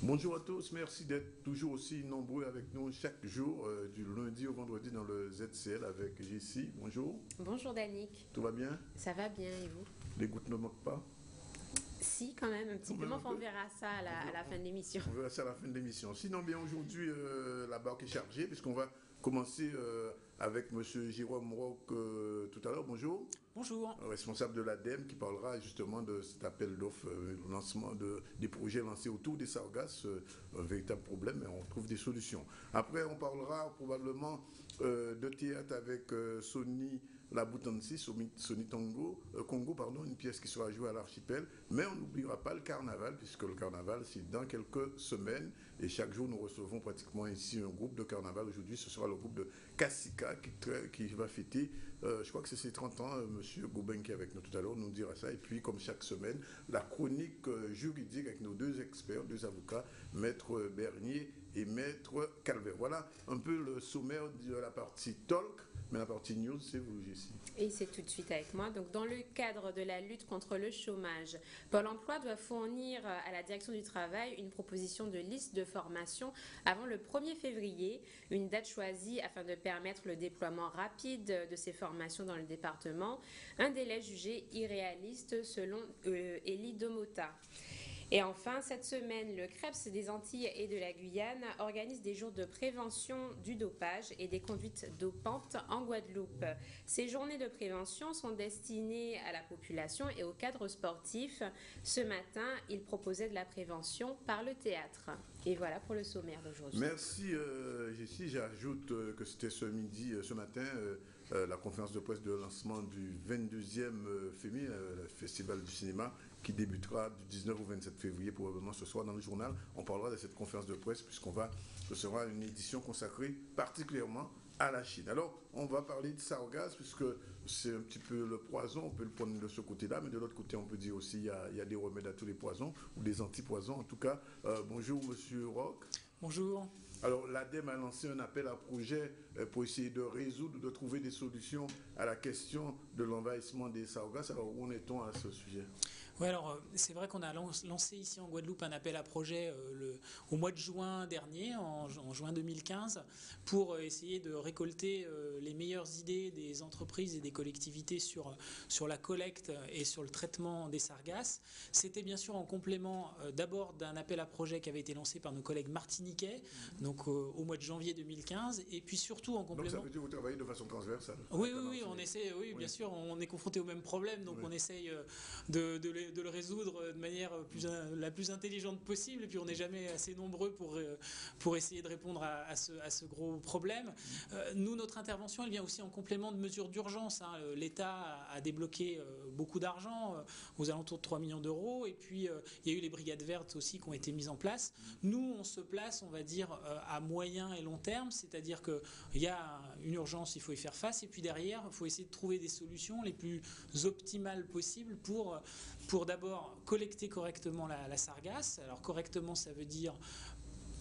Bonjour à tous, merci d'être toujours aussi nombreux avec nous chaque jour, du lundi au vendredi dans le ZCL avec Jessie. Bonjour, Bonjour Danick, tout va bien? ça va bien et vous? Les gouttes ne manquent pas? Si, quand même, un petit Quand peu, même mais un enfin, on peu? verra ça à On la, verra, à la fin de l'émission. on verra ça à la fin de l'émission. Sinon, bien aujourd'hui, la barque est chargée puisqu'on va commencer avec Monsieur Jérôme Roch tout à l'heure. Bonjour. Bonjour. Responsable de l'ADEME qui parlera justement de cet appel d'offres, lancement des projets lancés autour des sargasses, un véritable problème, mais on trouve des solutions. Après, on parlera probablement de théâtre avec Sony Laboutansi, Sony Congo, pardon, une pièce qui sera jouée à l'archipel, mais on n'oubliera pas le carnaval, puisque le carnaval, c'est dans quelques semaines, et chaque jour, nous recevons pratiquement ici un groupe de carnaval. Aujourd'hui, ce sera le groupe de Kassika qui va fêter, je crois que c'est ses 30 ans, Monsieur Goubin qui est avec nous tout à l'heure nous dira ça. Et puis, comme chaque semaine, la chronique juridique avec nos deux experts, deux avocats, Maître Bernier et Maître Calvert. Voilà un peu le sommaire de la partie talk, mais la partie news, c'est vous, Jessie. Et c'est tout de suite avec moi. Donc, dans le cadre de la lutte contre le chômage, Pôle emploi doit fournir à la direction du travail une proposition de liste de formation avant le 1er février, une date choisie afin de permettre le déploiement rapide de ces formations dans le département, un délai jugé irréaliste selon Élie Domota. Et enfin, cette semaine, le CREPS des Antilles et de la Guyane organise des jours de prévention du dopage et des conduites dopantes en Guadeloupe. Ces journées de prévention sont destinées à la population et aux cadres sportifs. Ce matin, ils proposaient de la prévention par le théâtre. Et voilà pour le sommaire d'aujourd'hui. Merci, Jessie. J'ajoute que c'était ce matin, la conférence de presse de lancement du 22e FEMI, le Festival du cinéma, qui débutera du 19 au 27 février, probablement ce soir dans le journal. On parlera de cette conférence de presse ce sera une édition consacrée particulièrement à la Chine. Alors, on va parler de sargasse, puisque c'est un petit peu le poison, on peut le prendre de ce côté-là, mais de l'autre côté, on peut dire aussi qu'il y a des remèdes à tous les poisons, ou des antipoisons. En tout cas, bonjour Monsieur Roch. Bonjour. Alors, l'ADEME a lancé un appel à projet pour essayer de résoudre, de trouver des solutions à la question de l'envahissement des sargasses. Alors, où en est-on à ce sujet? Oui, alors c'est vrai qu'on a lancé ici en Guadeloupe un appel à projet au mois de juin dernier, en juin 2015, pour essayer de récolter les meilleures idées des entreprises et des collectivités sur la collecte et sur le traitement des sargasses. C'était bien sûr en complément d'abord d'un appel à projet qui avait été lancé par nos collègues martiniquais, donc au mois de janvier 2015, et puis surtout en complément... Donc ça veut dire que vous travaillez de façon transversale? Oui, on essaie, oui, bien sûr, on est confronté au même problème, donc on essaye de le résoudre de manière la plus intelligente possible, et puis on n'est jamais assez nombreux pour essayer de répondre à ce gros problème. Nous, notre intervention, elle vient aussi en complément de mesures d'urgence. L'État a débloqué beaucoup d'argent, aux alentours de 3 millions d'euros, et puis il y a eu les brigades vertes aussi qui ont été mises en place. Nous, on se place, on va dire, à moyen et long terme, c'est-à-dire qu'il y a une urgence, il faut y faire face, et puis derrière, il faut essayer de trouver des solutions les plus optimales possibles pour d'abord collecter correctement la sargasse. Alors correctement, ça veut dire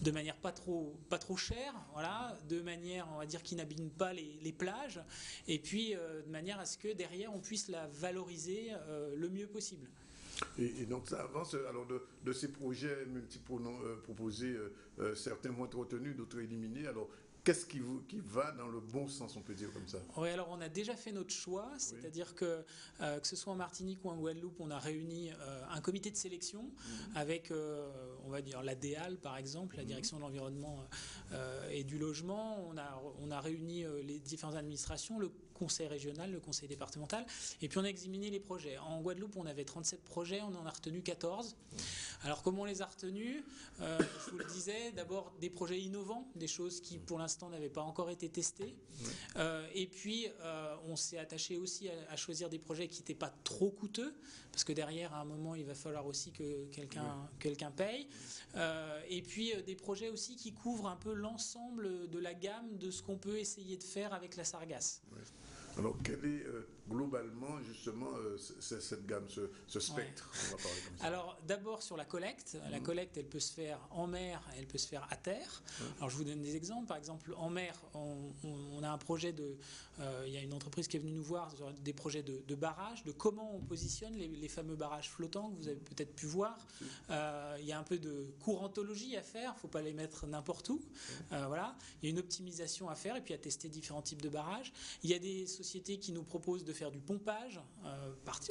de manière pas trop chère, voilà, de manière, on va dire, qui n'abîme pas les plages, et puis de manière à ce que derrière on puisse la valoriser le mieux possible. Et donc ça avance. Alors de ces projets multiples proposés, certains vont être retenus, d'autres éliminés. Alors qu'est-ce qui va dans le bon sens, on peut dire comme ça? Oui, alors on a déjà fait notre choix, c'est-à-dire que ce soit en Martinique ou en Guadeloupe, on a réuni un comité de sélection avec, on va dire, la DEAL par exemple, la direction de l'environnement et du logement. On a réuni les différentes administrations, le conseil régional, le conseil départemental, et puis on a examiné les projets. En Guadeloupe, on avait 37 projets, on en a retenu 14. Alors comment on les a retenus? Je vous le disais, d'abord des projets innovants, des choses qui pour l'instant n'avaient pas encore été testées. Et puis on s'est attaché aussi à choisir des projets qui n'étaient pas trop coûteux, parce que derrière, à un moment, il va falloir aussi que quelqu'un paye. Et puis des projets aussi qui couvrent un peu l'ensemble de la gamme de ce qu'on peut essayer de faire avec la sargasse. Oui. Alors, quel est globalement, justement, cette gamme, ce spectre, on va parler comme ça? Alors, d'abord sur la collecte. La collecte, elle peut se faire en mer, elle peut se faire à terre. Alors, je vous donne des exemples. Par exemple, en mer, on a un projet il y a une entreprise qui est venue nous voir sur des projets de barrages, de comment on positionne les fameux barrages flottants que vous avez peut-être pu voir. Il y a un peu de courantologie à faire. Il ne faut pas les mettre n'importe où. Voilà. Il y a une optimisation à faire et puis à tester différents types de barrages. Il y a des sociétés qui nous proposent de faire du pompage,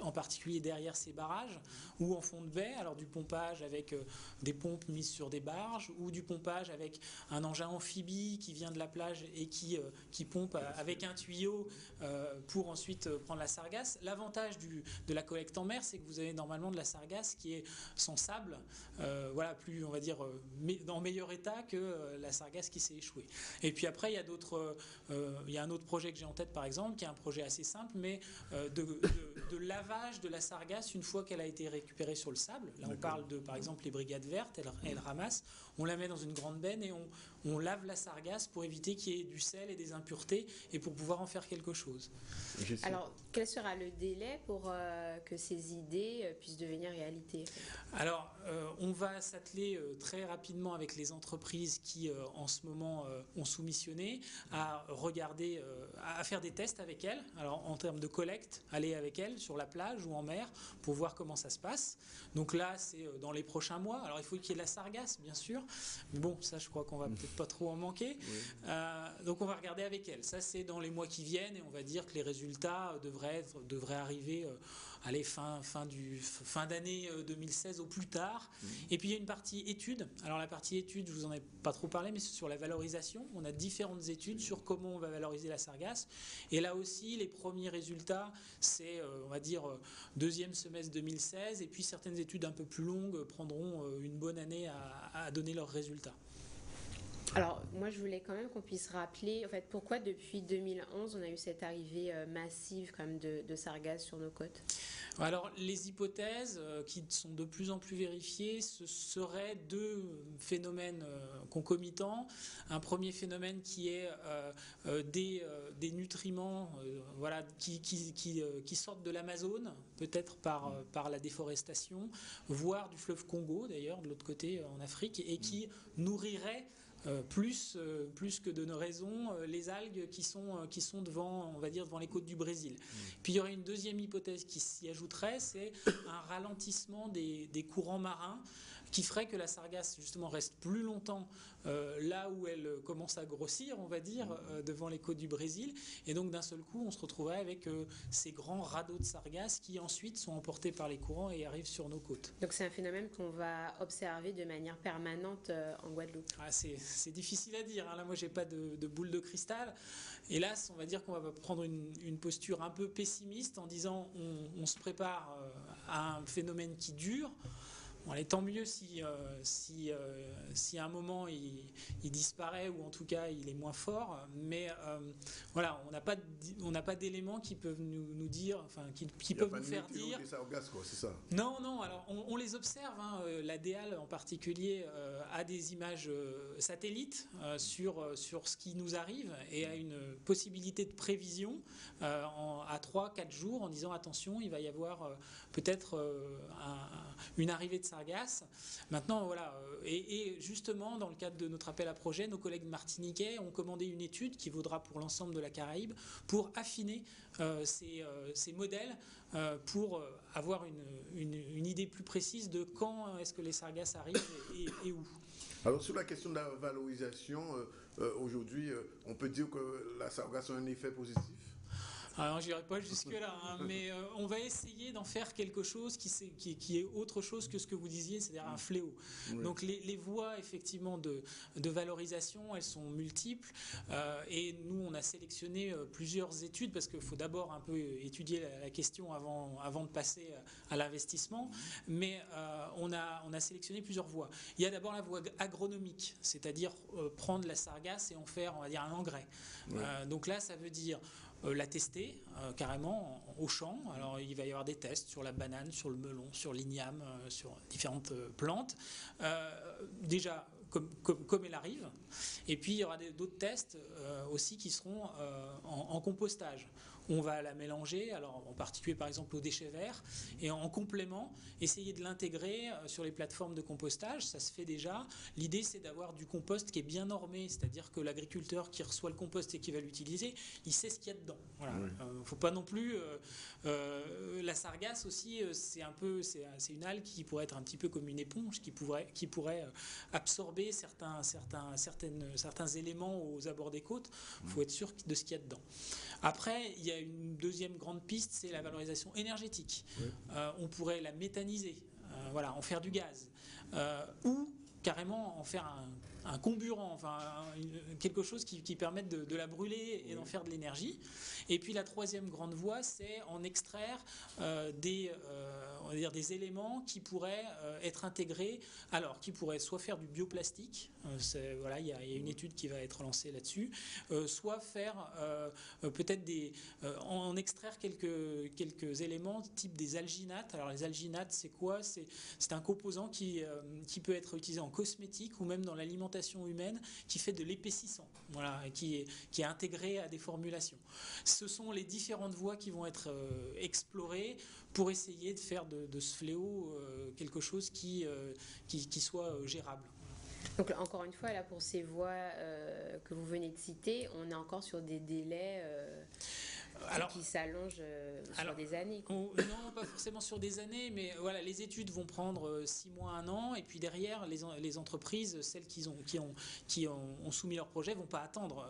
en particulier derrière ces barrages ou en fond de baie. Alors du pompage avec des pompes mises sur des barges ou du pompage avec un engin amphibie qui vient de la plage et qui pompe avec un tuyau pour ensuite prendre la sargasse. L'avantage de la collecte en mer, c'est que vous avez normalement de la sargasse qui est sans sable, voilà, plus, on va dire, en meilleur état que la sargasse qui s'est échouée. Et puis après, il y a un autre projet que j'ai en tête, par exemple, qui est un projet assez simple, mais de lavage de la sargasse une fois qu'elle a été récupérée sur le sable. Là, on parle de, par exemple, les brigades vertes, elles ramassent, on la met dans une grande benne et on lave la sargasse pour éviter qu'il y ait du sel et des impuretés et pour pouvoir en faire quelque chose. Alors, quel sera le délai pour que ces idées puissent devenir réalité? Alors, on va s'atteler très rapidement avec les entreprises qui, en ce moment, ont soumissionné à regarder, à faire des tests avec elles. Alors, en termes de collecte, aller avec elles sur la plage ou en mer pour voir comment ça se passe. Donc là, c'est dans les prochains mois. Alors, il faut qu'il y ait de la sargasse, bien sûr. Mais bon, ça, je crois qu'on va peut-être pas trop en manquer. Oui. Donc, on va regarder avec elles. Ça, c'est dans les mois qui viennent et on va dire que les résultats devraient arriver fin d'année 2016 au plus tard. Et puis il y a une partie études. Alors la partie études, je vous en ai pas trop parlé, mais c'est sur la valorisation. On a différentes études sur comment on va valoriser la sargasse. Et là aussi, les premiers résultats, c'est, on va dire, deuxième semestre 2016. Et puis certaines études un peu plus longues prendront une bonne année à donner leurs résultats. Alors, moi, je voulais quand même qu'on puisse rappeler, en fait, pourquoi depuis 2011, on a eu cette arrivée massive quand même de sargasses sur nos côtes. Alors, les hypothèses qui sont de plus en plus vérifiées, ce seraient deux phénomènes concomitants. Un premier phénomène qui est des nutriments voilà, qui sortent de l'Amazone, peut-être par la déforestation, voire du fleuve Congo, d'ailleurs, de l'autre côté en Afrique, et qui nourriraient plus que de nos raisons, les algues qui sont devant, on va dire, devant les côtes du Brésil. Puis il y aurait une deuxième hypothèse qui s'y ajouterait, c'est un ralentissement des courants marins qui ferait que la sargasse justement reste plus longtemps là où elle commence à grossir, on va dire, devant les côtes du Brésil. Et donc d'un seul coup, on se retrouverait avec ces grands radeaux de sargasse qui ensuite sont emportés par les courants et arrivent sur nos côtes. Donc c'est un phénomène qu'on va observer de manière permanente en Guadeloupe. C'est difficile à dire. Hein. Là, moi, j'ai pas de boule de cristal. Hélas, on va dire qu'on va prendre une posture un peu pessimiste en disant on se prépare à un phénomène qui dure. Bon, allez, tant mieux si à un moment il disparaît ou en tout cas il est moins fort, mais voilà, on n'a pas d'éléments qui peuvent nous dire, enfin qui peuvent nous faire dire. Des sargasses, quoi, c'est ça. Non, alors on les observe. Hein, la DEAL en particulier a des images satellites sur ce qui nous arrive et a une possibilité de prévision à 3-4 jours en disant attention, il va y avoir peut-être une arrivée de sargasses. Maintenant, voilà, et justement, dans le cadre de notre appel à projet, nos collègues martiniquais ont commandé une étude qui vaudra pour l'ensemble de la Caraïbe pour affiner ces modèles pour avoir une idée plus précise de quand est-ce que les sargasses arrivent et où. Alors, sur la question de la valorisation, aujourd'hui, on peut dire que la sargasse a un effet positif? Alors, je n'irai pas jusque-là, hein, mais on va essayer d'en faire quelque chose qui est autre chose que ce que vous disiez, c'est-à-dire un fléau. Oui. Donc, les voies, effectivement, de valorisation, elles sont multiples. Et nous, on a sélectionné plusieurs études, parce qu'il faut d'abord un peu étudier la question avant de passer à l'investissement. Mais on a sélectionné plusieurs voies. Il y a d'abord la voie agronomique, c'est-à-dire prendre la sargasse et en faire, on va dire, un engrais. Oui. Donc là, ça veut dire la tester carrément au champ. Alors il va y avoir des tests sur la banane, sur le melon, sur l'igname, sur différentes plantes. Déjà comme elle arrive. Et puis il y aura d'autres tests aussi qui seront en compostage. On va la mélanger, alors en particulier par exemple aux déchets verts, et en complément, essayer de l'intégrer sur les plateformes de compostage. Ça se fait déjà. L'idée, c'est d'avoir du compost qui est bien normé, c'est-à-dire que l'agriculteur qui reçoit le compost et qui va l'utiliser, il sait ce qu'il y a dedans. Voilà. Faut pas non plus. La sargasse aussi, c'est une algue qui pourrait être un petit peu comme une éponge, qui pourrait absorber certains éléments aux abords des côtes. Il faut être sûr de ce qu'il y a dedans. Après, il y a une deuxième grande piste, c'est la valorisation énergétique. On pourrait la méthaniser, en faire du gaz, ou carrément en faire un comburant, quelque chose qui permette de la brûler et d'en faire de l'énergie. Et puis la troisième grande voie, c'est en extraire des éléments qui pourraient être intégrés, qui pourraient soit faire du bioplastique, il y a une étude qui va être lancée là-dessus, soit faire peut-être en extraire quelques éléments type des alginates. Alors les alginates, c'est quoi ? C'est un composant qui peut être utilisé en cosmétique ou même dans l'alimentation humaine, qui fait de l'épaississant, et qui est intégré à des formulations. Ce sont les différentes voies qui vont être explorées pour essayer de faire de ce fléau quelque chose qui soit gérable. Donc encore une fois, là pour ces voies que vous venez de citer, on est encore sur des délais qui s'allongent sur des années. Non, pas forcément sur des années, mais les études vont prendre 6 mois, 1 an, et puis derrière, les entreprises, celles qui ont soumis leur projet, vont pas attendre.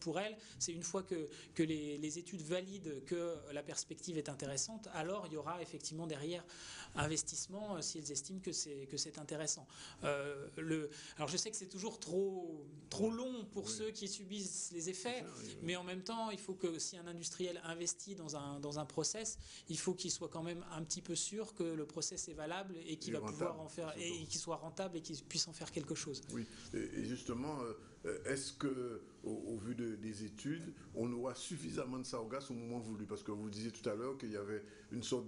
Pour elles, c'est une fois que les études valident que la perspective est intéressante, alors il y aura effectivement derrière investissement si elles estiment que c'est intéressant. Alors je sais que c'est toujours trop long pour ceux qui subissent les effets, mais en même temps, il faut que si un industriel investit dans un process, il faut qu'il soit quand même un petit peu sûr que le process est valable et qu'il va pouvoir en faire, et qu'il soit rentable et qu'il puisse en faire quelque chose. Oui, et justement, est-ce que au vu des études, on aura suffisamment de sargasses au moment voulu? Parce que vous disiez tout à l'heure qu'il y avait une sorte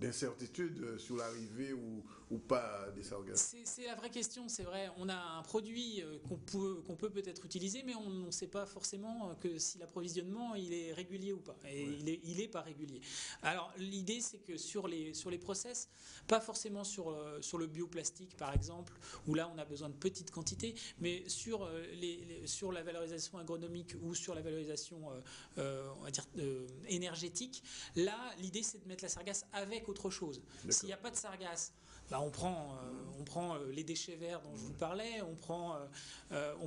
d'incertitude sur l'arrivée ou pas des sargasses. C'est la vraie question, c'est vrai. On a un produit qu'on peut peut-être utiliser, mais on ne sait pas forcément que si l'approvisionnement il est régulier ou pas. Et il est pas régulier. Alors l'idée, c'est que sur les process, pas forcément sur le bioplastique par exemple, où là on a besoin de petites quantités, mais sur la valorisation agronomique ou sur la valorisation on va dire énergétique, là l'idée c'est de mettre la sargasse avec autre chose. S'il n'y a pas de sargasse, on prend les déchets verts dont je vous parlais, on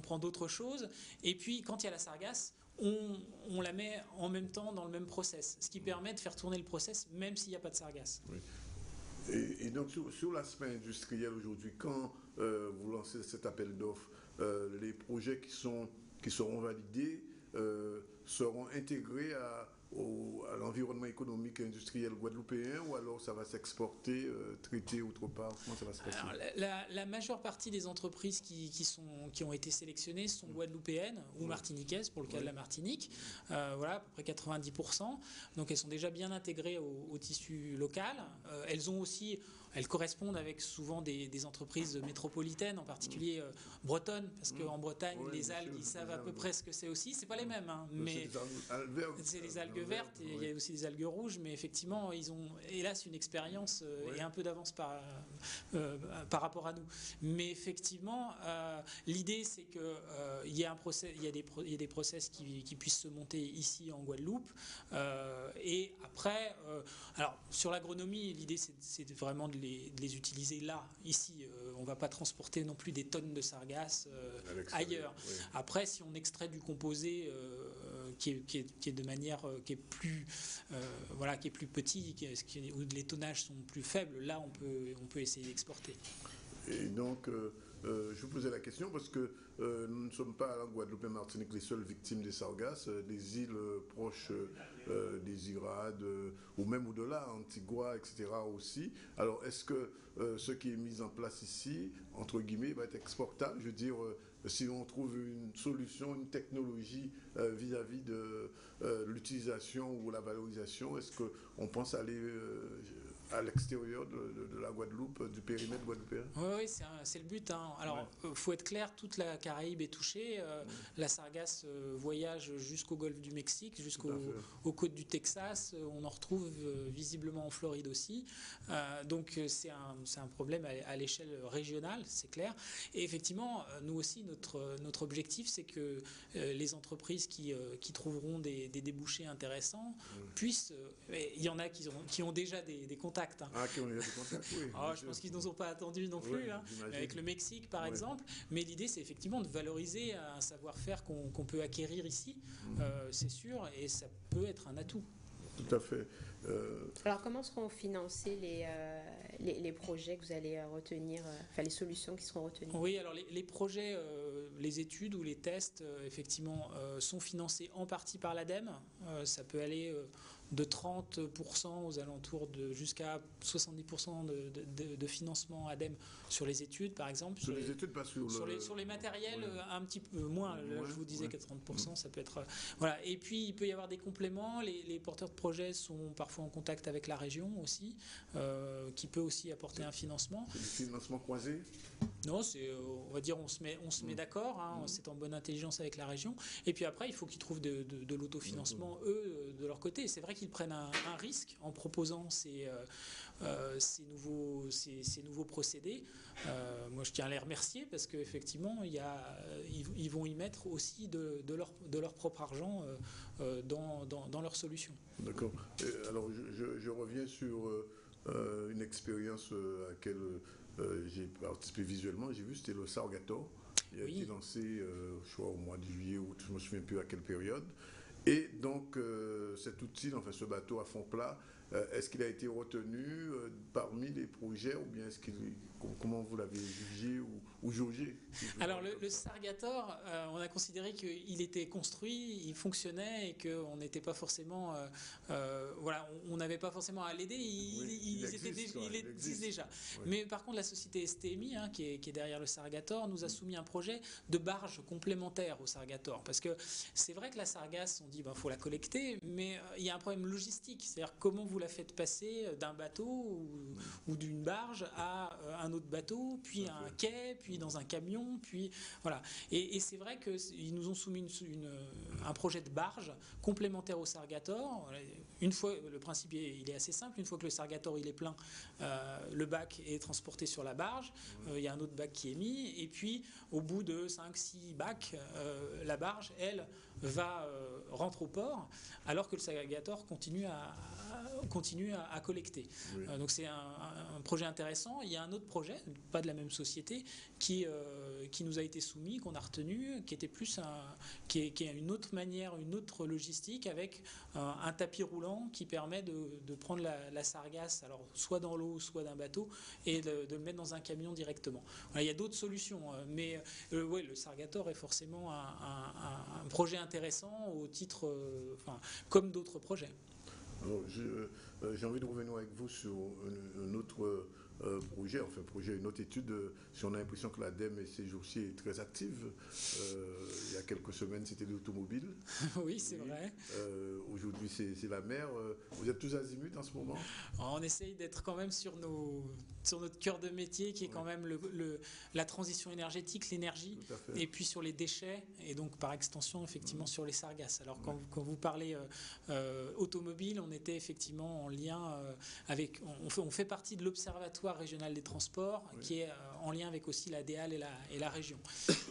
prend d'autres choses, et puis quand il y a la sargasse, on la met en même temps dans le même process, ce qui permet de faire tourner le process même s'il n'y a pas de sargasse. Oui. Et donc sur l'aspect industriel aujourd'hui, quand vous lancez cet appel d'offres, les projets qui seront validés seront intégrés à l'environnement économique et industriel guadeloupéen, ou alors ça va s'exporter, traiter autre part? Comment ça va se passer? Alors, la majeure partie des entreprises qui ont été sélectionnées sont guadeloupéennes ou martiniquaises, pour le cas de la Martinique, à peu près 90%. Donc elles sont déjà bien intégrées au tissu local. Elles correspondent avec souvent des entreprises métropolitaines, en particulier bretonnes, parce qu'en Bretagne, les algues, ils savent à peu près ce que c'est aussi. C'est pas les mêmes, mais c'est les algues vertes, et il y a aussi des algues rouges, mais effectivement, ils ont, hélas, une expérience et un peu d'avance par rapport à nous. Mais effectivement, l'idée, c'est qu'il y ait des process qui puissent se monter ici en Guadeloupe. Et après, alors sur l'agronomie, l'idée, c'est vraiment de les utiliser là, ici. On ne va pas transporter non plus des tonnes de sargasses ailleurs. Oui. Après, si on extrait du composé qui est de manière qui est plus petit, où les tonnages sont plus faibles, là on peut essayer d'exporter. Et donc je vous posais la question parce que nous ne sommes pas en Guadeloupe et Martinique les seules victimes des sargasses. Des îles proches des Irades ou même au-delà, Antigua, etc. aussi. Alors est-ce que ce qui est mis en place ici, entre guillemets, va être exportable? Je veux dire, si on trouve une solution, une technologie vis-à-vis de l'utilisation ou la valorisation, est-ce qu'on pense aller à l'extérieur de la Guadeloupe, du périmètre guadeloupéen. Oui, c'est le but, hein. Alors, faut être clair, toute la Caraïbe est touchée. La sargasse voyage jusqu'au golfe du Mexique, aux côtes du Texas. On en retrouve visiblement en Floride aussi. Donc, c'est un problème à l'échelle régionale, c'est clair. Et effectivement, nous aussi, notre objectif, c'est que les entreprises qui trouveront des débouchés intéressants puissent... Il y en a qui ont déjà des contacts. Hein. Ah, qui ont déjà des contacts, oui. Je pense qu'ils ne nous ont pas attendus non plus, hein, avec le Mexique par exemple. Mais l'idée, c'est effectivement de valoriser un savoir-faire qu'on peut acquérir ici, c'est sûr, et ça peut être un atout. Tout à fait. Alors, comment seront financés les projets que vous allez retenir, enfin les solutions qui seront retenues? Oui, alors les projets, les études ou les tests, effectivement, sont financés en partie par l'ADEME. Ça peut aller de 30% aux alentours de jusqu'à 70% de financement ADEME sur les études, par exemple. Sur les études, pas sur les matériels, un petit peu moins. Là, je vous disais 40%, ça peut être... Voilà. Et puis, il peut y avoir des compléments. Les porteurs de projets sont parfois en contact avec la région aussi, qui peut aussi apporter un financement. C'est du financement croisé? Non, on va dire, on se met d'accord, hein, c'est en bonne intelligence avec la région. Et puis après, il faut qu'ils trouvent de l'autofinancement, eux, de leur côté. C'est vrai qu'ils prennent un risque en proposant ces nouveaux procédés. Moi, je tiens à les remercier parce qu'effectivement, ils vont y mettre aussi de leur propre argent dans leurs solutions. D'accord. Alors, je reviens sur une expérience à laquelle j'ai participé visuellement. J'ai vu, c'était le Sargator. Il a été lancé, je crois, au mois de juillet, août, je ne me souviens plus à quelle période. Et donc, cet outil, enfin ce bateau à fond plat, est-ce qu'il a été retenu parmi les projets ou bien comment vous l'avez jugé ou jaugé? Alors le Sargator, on a considéré qu'il était construit, il fonctionnait et qu'on n'était pas forcément, on n'avait pas forcément à l'aider. Il existe déjà. Oui. Mais par contre, la société STMI, hein, qui est derrière le Sargator, nous a soumis un projet de barge complémentaire au Sargator, parce que c'est vrai que la sargasse, on dit faut la collecter, mais il y a un problème logistique, c'est-à-dire comment vous la faites passer d'un bateau ou d'une barge à un autre bateau, puis à un quai, puis dans un camion, puis voilà. Et c'est vrai qu'ils nous ont soumis un projet de barge complémentaire au Sargator. Une fois, le principe il est assez simple, une fois que le Sargator il est plein, le bac est transporté sur la barge, il y a un autre bac qui est mis, et puis au bout de 5-6 bacs, la barge, elle, rentre au port, alors que le Sargator continue à collecter. Oui. Donc c'est un projet intéressant. Il y a un autre projet, pas de la même société, qui nous a été soumis, qu'on a retenu, qui était plus qui est une autre manière, une autre logistique, avec un tapis roulant qui permet de prendre la sargasse, alors soit dans l'eau, soit d'un bateau, et de le mettre dans un camion directement. Voilà, il y a d'autres solutions, mais le Sargator est forcément un projet intéressant au titre, comme d'autres projets. Alors, j'ai envie de revenir avec vous sur un autre projet, une autre étude. Si on a l'impression que l'ADEME ces jours-ci est très active, il y a quelques semaines c'était l'automobile. Oui, c'est vrai. Aujourd'hui c'est la mer. Vous êtes tous azimuts en ce moment? On essaye d'être quand même sur notre cœur de métier qui est quand même la transition énergétique, l'énergie, et puis sur les déchets, et donc par extension effectivement sur les sargasses. Alors quand vous parlez automobile, on était effectivement en lien avec, on fait partie de l'Observatoire régional des transports, qui est en lien avec aussi la DEAL et la région.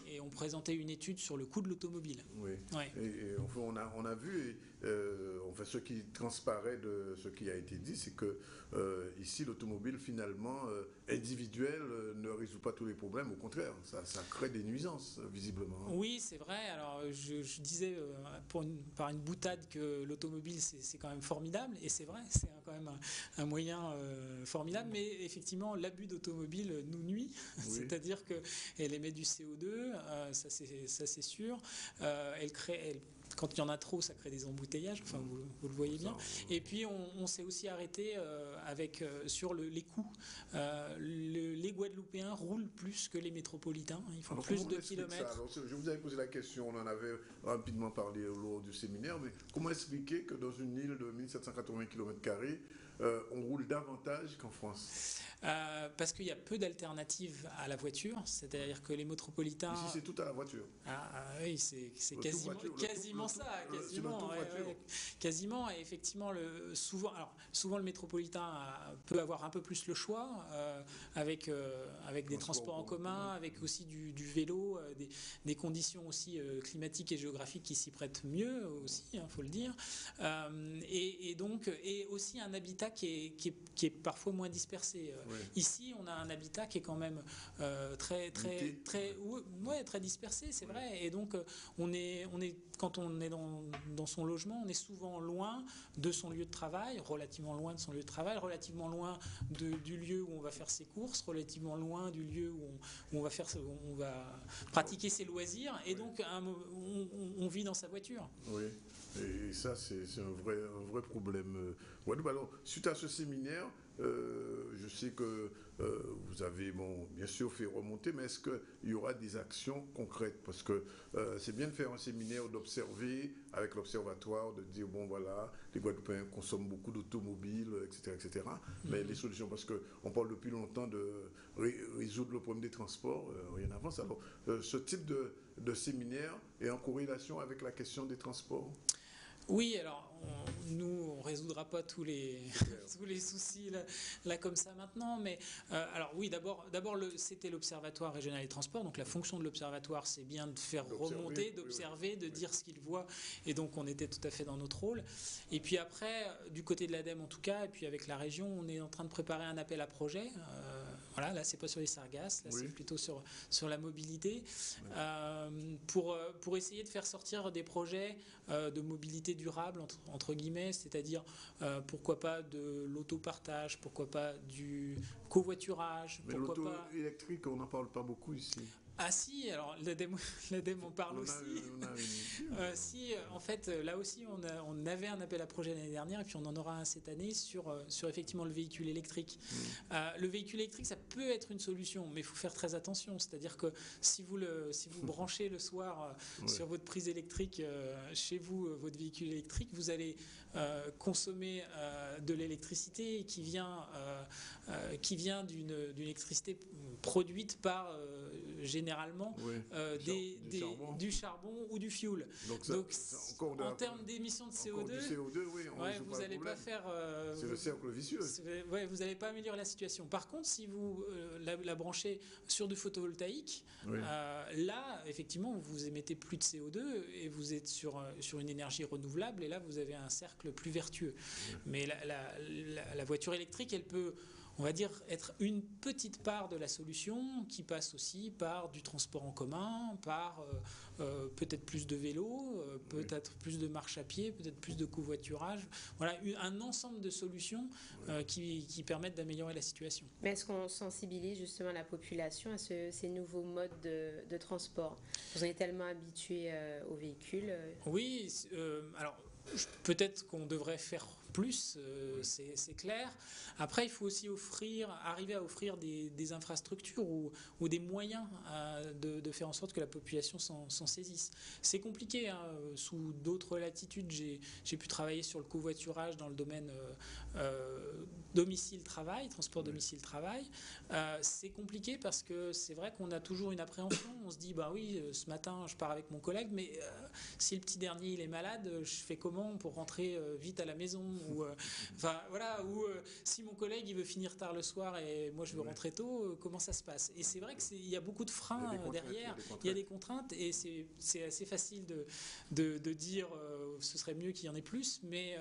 Et on présentait une étude sur le coût de l'automobile. Oui. Ouais. Et on a vu, ce qui transparaît de ce qui a été dit, c'est que ici l'automobile finalement individuelle ne résout pas tous les problèmes. Au contraire, ça crée des nuisances visiblement. Oui, c'est vrai. Alors je disais par une boutade que l'automobile c'est quand même formidable, et c'est vrai, c'est quand même un moyen formidable, mais effectivement l'abus d'automobile nous nuit, c'est-à-dire qu'elle émet du CO2, ça c'est sûr, quand il y en a trop, ça crée des embouteillages, vous le voyez bien. Et puis on s'est aussi arrêté sur les coûts. Les Guadeloupéens roulent plus que les métropolitains, ils font plus de kilomètres. Alors, je vous avais posé la question, on en avait rapidement parlé lors du séminaire, mais comment expliquer que dans une île de 1780 km², on roule davantage qu'en France? Parce qu'il y a peu d'alternatives à la voiture, c'est-à-dire que les métropolitains... Ici, c'est tout à la voiture. Oui, c'est quasiment ça, quasiment. Quasiment, et effectivement, souvent le métropolitain peut avoir un peu plus le choix, avec des transports en commun, avec aussi du vélo, des conditions aussi climatiques et géographiques qui s'y prêtent mieux aussi, faut le dire, et aussi un habitat qui est parfois moins dispersé. Ici, on a un habitat qui est quand même très dispersé, c'est vrai. Et donc, quand on est dans son logement, on est souvent loin de son lieu de travail, relativement loin de son lieu de travail, relativement loin du lieu où on va faire ses courses, relativement loin du lieu où on va pratiquer ses loisirs. Et donc, on vit dans sa voiture. Oui. Et ça, c'est un vrai problème. Alors, suite à ce séminaire, je sais que vous avez, bien sûr, fait remonter, mais est-ce qu'il y aura des actions concrètes? Parce que c'est bien de faire un séminaire, d'observer avec l'observatoire, de dire, voilà, les Guadeloupéens consomment beaucoup d'automobiles, etc. Mais les solutions, parce qu'on parle depuis longtemps de résoudre le problème des transports, rien n'avance. Alors, ce type de séminaire est en corrélation avec la question des transports? Oui, alors on résoudra pas tous les soucis là comme ça maintenant, mais alors oui, d'abord c'était l'Observatoire régional des transports, donc la fonction de l'Observatoire, c'est bien de faire remonter, d'observer, de dire ce qu'il voit, et donc on était tout à fait dans notre rôle. Et puis après, du côté de l'ADEME en tout cas, et puis avec la région, on est en train de préparer un appel à projet. Voilà, là c'est pas sur les sargasses, là c'est plutôt sur la mobilité, pour essayer de faire sortir des projets de mobilité durable entre guillemets, c'est-à-dire pourquoi pas de l'autopartage, pourquoi pas du covoiturage. Mais l'auto électrique, on n'en parle pas beaucoup ici. Ah si, alors l'ADEME en parle aussi. Si, en fait, là aussi, on avait un appel à projet l'année dernière et puis on en aura un cette année sur effectivement le véhicule électrique. Le véhicule électrique, ça peut être une solution, mais il faut faire très attention. C'est-à-dire que si vous branchez le soir sur votre prise électrique chez vous, votre véhicule électrique, vous allez consommer de l'électricité qui vient d'une électricité produite par généralement du charbon ou du fioul. Donc en termes d'émissions de CO2, vous n'allez pas faire... c'est le cercle vicieux. Vous n'allez pas améliorer la situation. Par contre, si vous la branchez sur du photovoltaïque, là, effectivement, vous émettez plus de CO2 et vous êtes sur une énergie renouvelable, et là, vous avez un cercle plus vertueux. Mais la voiture électrique, elle peut, on va dire, être une petite part de la solution, qui passe aussi par du transport en commun, par peut-être plus de vélos, peut-être plus de marche à pied, peut-être plus de covoiturage. Voilà, un ensemble de solutions qui permettent d'améliorer la situation. Mais est-ce qu'on sensibilise justement la population à ces nouveaux modes de transport? Vous en êtes tellement habitués aux véhicules. Oui, alors peut-être qu'on devrait faire plus, c'est clair. Après, il faut aussi arriver à offrir des infrastructures ou des moyens de faire en sorte que la population s'en saisisse. C'est compliqué, hein. Sous d'autres latitudes, j'ai pu travailler sur le covoiturage dans le domaine domicile-travail, transport domicile-travail. C'est compliqué parce que c'est vrai qu'on a toujours une appréhension. On se dit, ce matin, je pars avec mon collègue, mais si le petit dernier il est malade, je fais comment pour rentrer vite à la maison? Ou si mon collègue il veut finir tard le soir et moi je veux rentrer tôt, comment ça se passe? Et c'est vrai qu'il y a beaucoup de freins derrière, il y a des contraintes, et c'est assez facile de dire ce serait mieux qu'il y en ait plus, mais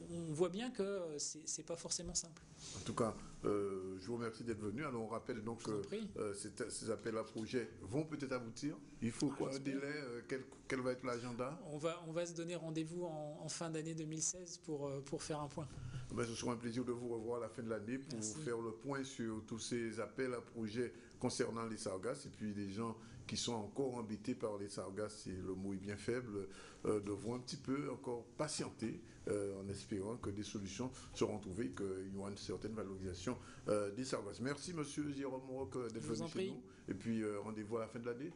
on voit bien que c'est pas forcément simple. En tout cas, je vous remercie d'être venu. Alors on rappelle donc que ces appels à projets vont peut-être aboutir. Il faut un délai? Quel va être l'agenda? On va se donner rendez-vous en fin d'année 2016 pour faire un point. Ce sera un plaisir de vous revoir à la fin de l'année pour faire le point sur tous ces appels à projets concernant les sargasses, et puis les gens qui sont encore embêtés par les sargasses, et le mot est bien faible, devront un petit peu encore patienter en espérant que des solutions seront trouvées, qu'il y aura une certaine valorisation des sargasses. Merci Monsieur Jérôme Roch d'être venu chez nous, et puis rendez-vous à la fin de l'année.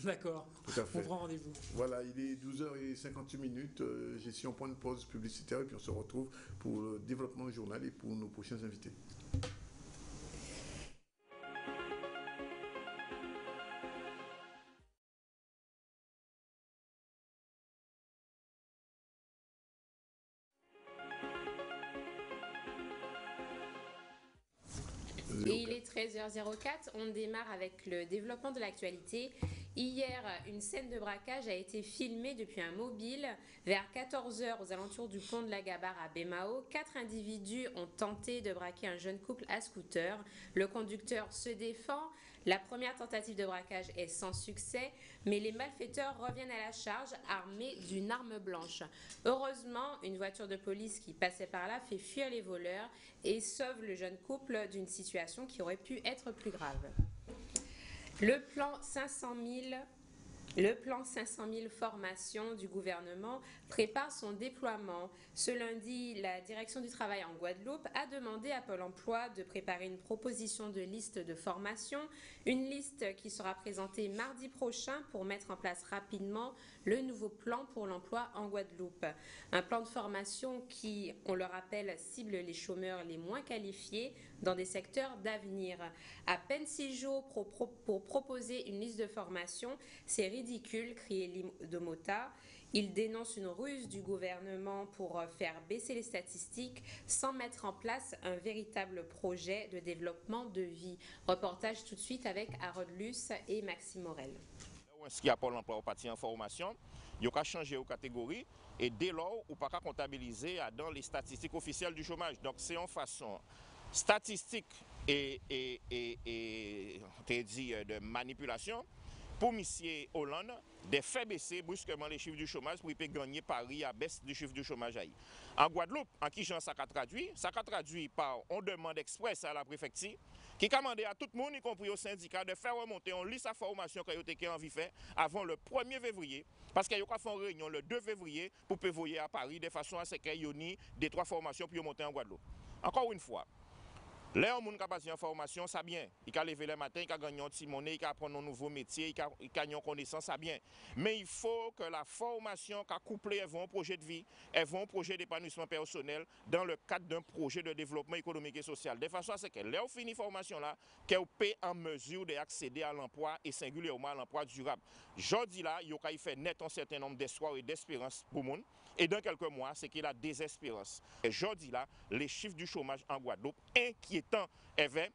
D'accord, tout à fait. On prend rendez-vous. Voilà, il est 12h58, ici on prend une pause publicitaire et puis on se retrouve pour le développement du journal et pour nos prochains invités. Et il est 13h04, on démarre avec le développement de l'actualité. Hier, une scène de braquage a été filmée depuis un mobile. Vers 14h, aux alentours du pont de la Gabarre à Bémao, 4 individus ont tenté de braquer un jeune couple à scooter. Le conducteur se défend. La première tentative de braquage est sans succès, mais les malfaiteurs reviennent à la charge armés d'une arme blanche. Heureusement, une voiture de police qui passait par là fait fuir les voleurs et sauve le jeune couple d'une situation qui aurait pu être plus grave. Le plan 500 000 formations du gouvernement prépare son déploiement. Ce lundi, la direction du travail en Guadeloupe a demandé à Pôle emploi de préparer une proposition de liste de formation, une liste qui sera présentée mardi prochain pour mettre en place rapidement le nouveau plan pour l'emploi en Guadeloupe. Un plan de formation qui, on le rappelle, cible les chômeurs les moins qualifiés dans des secteurs d'avenir. À peine 6 jours pour proposer une liste de formation, c'est ridicule, criait Domota. Il dénonce une ruse du gouvernement pour faire baisser les statistiques sans mettre en place un véritable projet de développement de vie. Reportage tout de suite avec Harold Luce et Maxime Morel. Ce qui a Pôle emploi au parti en formation, il y a changé aux catégories et dès lors, on ne peut pas comptabiliser dans les statistiques officielles du chômage. Donc c'est en façon statistique et de manipulation pour M. Hollande de faire baisser brusquement les chiffres du chômage pour gagner Paris à baisse du chiffre du chômage. En Guadeloupe, en qui ça a traduit par on demande express à la préfecture qui a demandé à tout le monde, y compris au syndicat, de faire remonter en liste sa formation que vous avez envie de faire avant le 1er février. Parce qu'il y a fait une réunion le 2 février pour prévoyer à Paris de façon à ce qu'il y ait des 3 formations pour monter en Guadeloupe. Encore une fois, là, on a passé en formation, ça bien. Il a levé le matin, il a gagné un petit monnaie, il a appris un nouveau métier, il a gagné une connaissance, ça bien. Mais il faut que la formation qu'a couplé un projet de vie, un projet d'épanouissement personnel dans le cadre d'un projet de développement économique et social. De façon à ce que là, on finit formation là, qu'on peut en mesure d'accéder à l'emploi et singulièrement à l'emploi durable. Je dis là, il a fait net un certain nombre d'espoir et d'espérance pour le monde. Et dans quelques mois, c'est qu'il a désespérance. Et je dis là, les chiffres du chômage en Guadeloupe, inquiétants, avait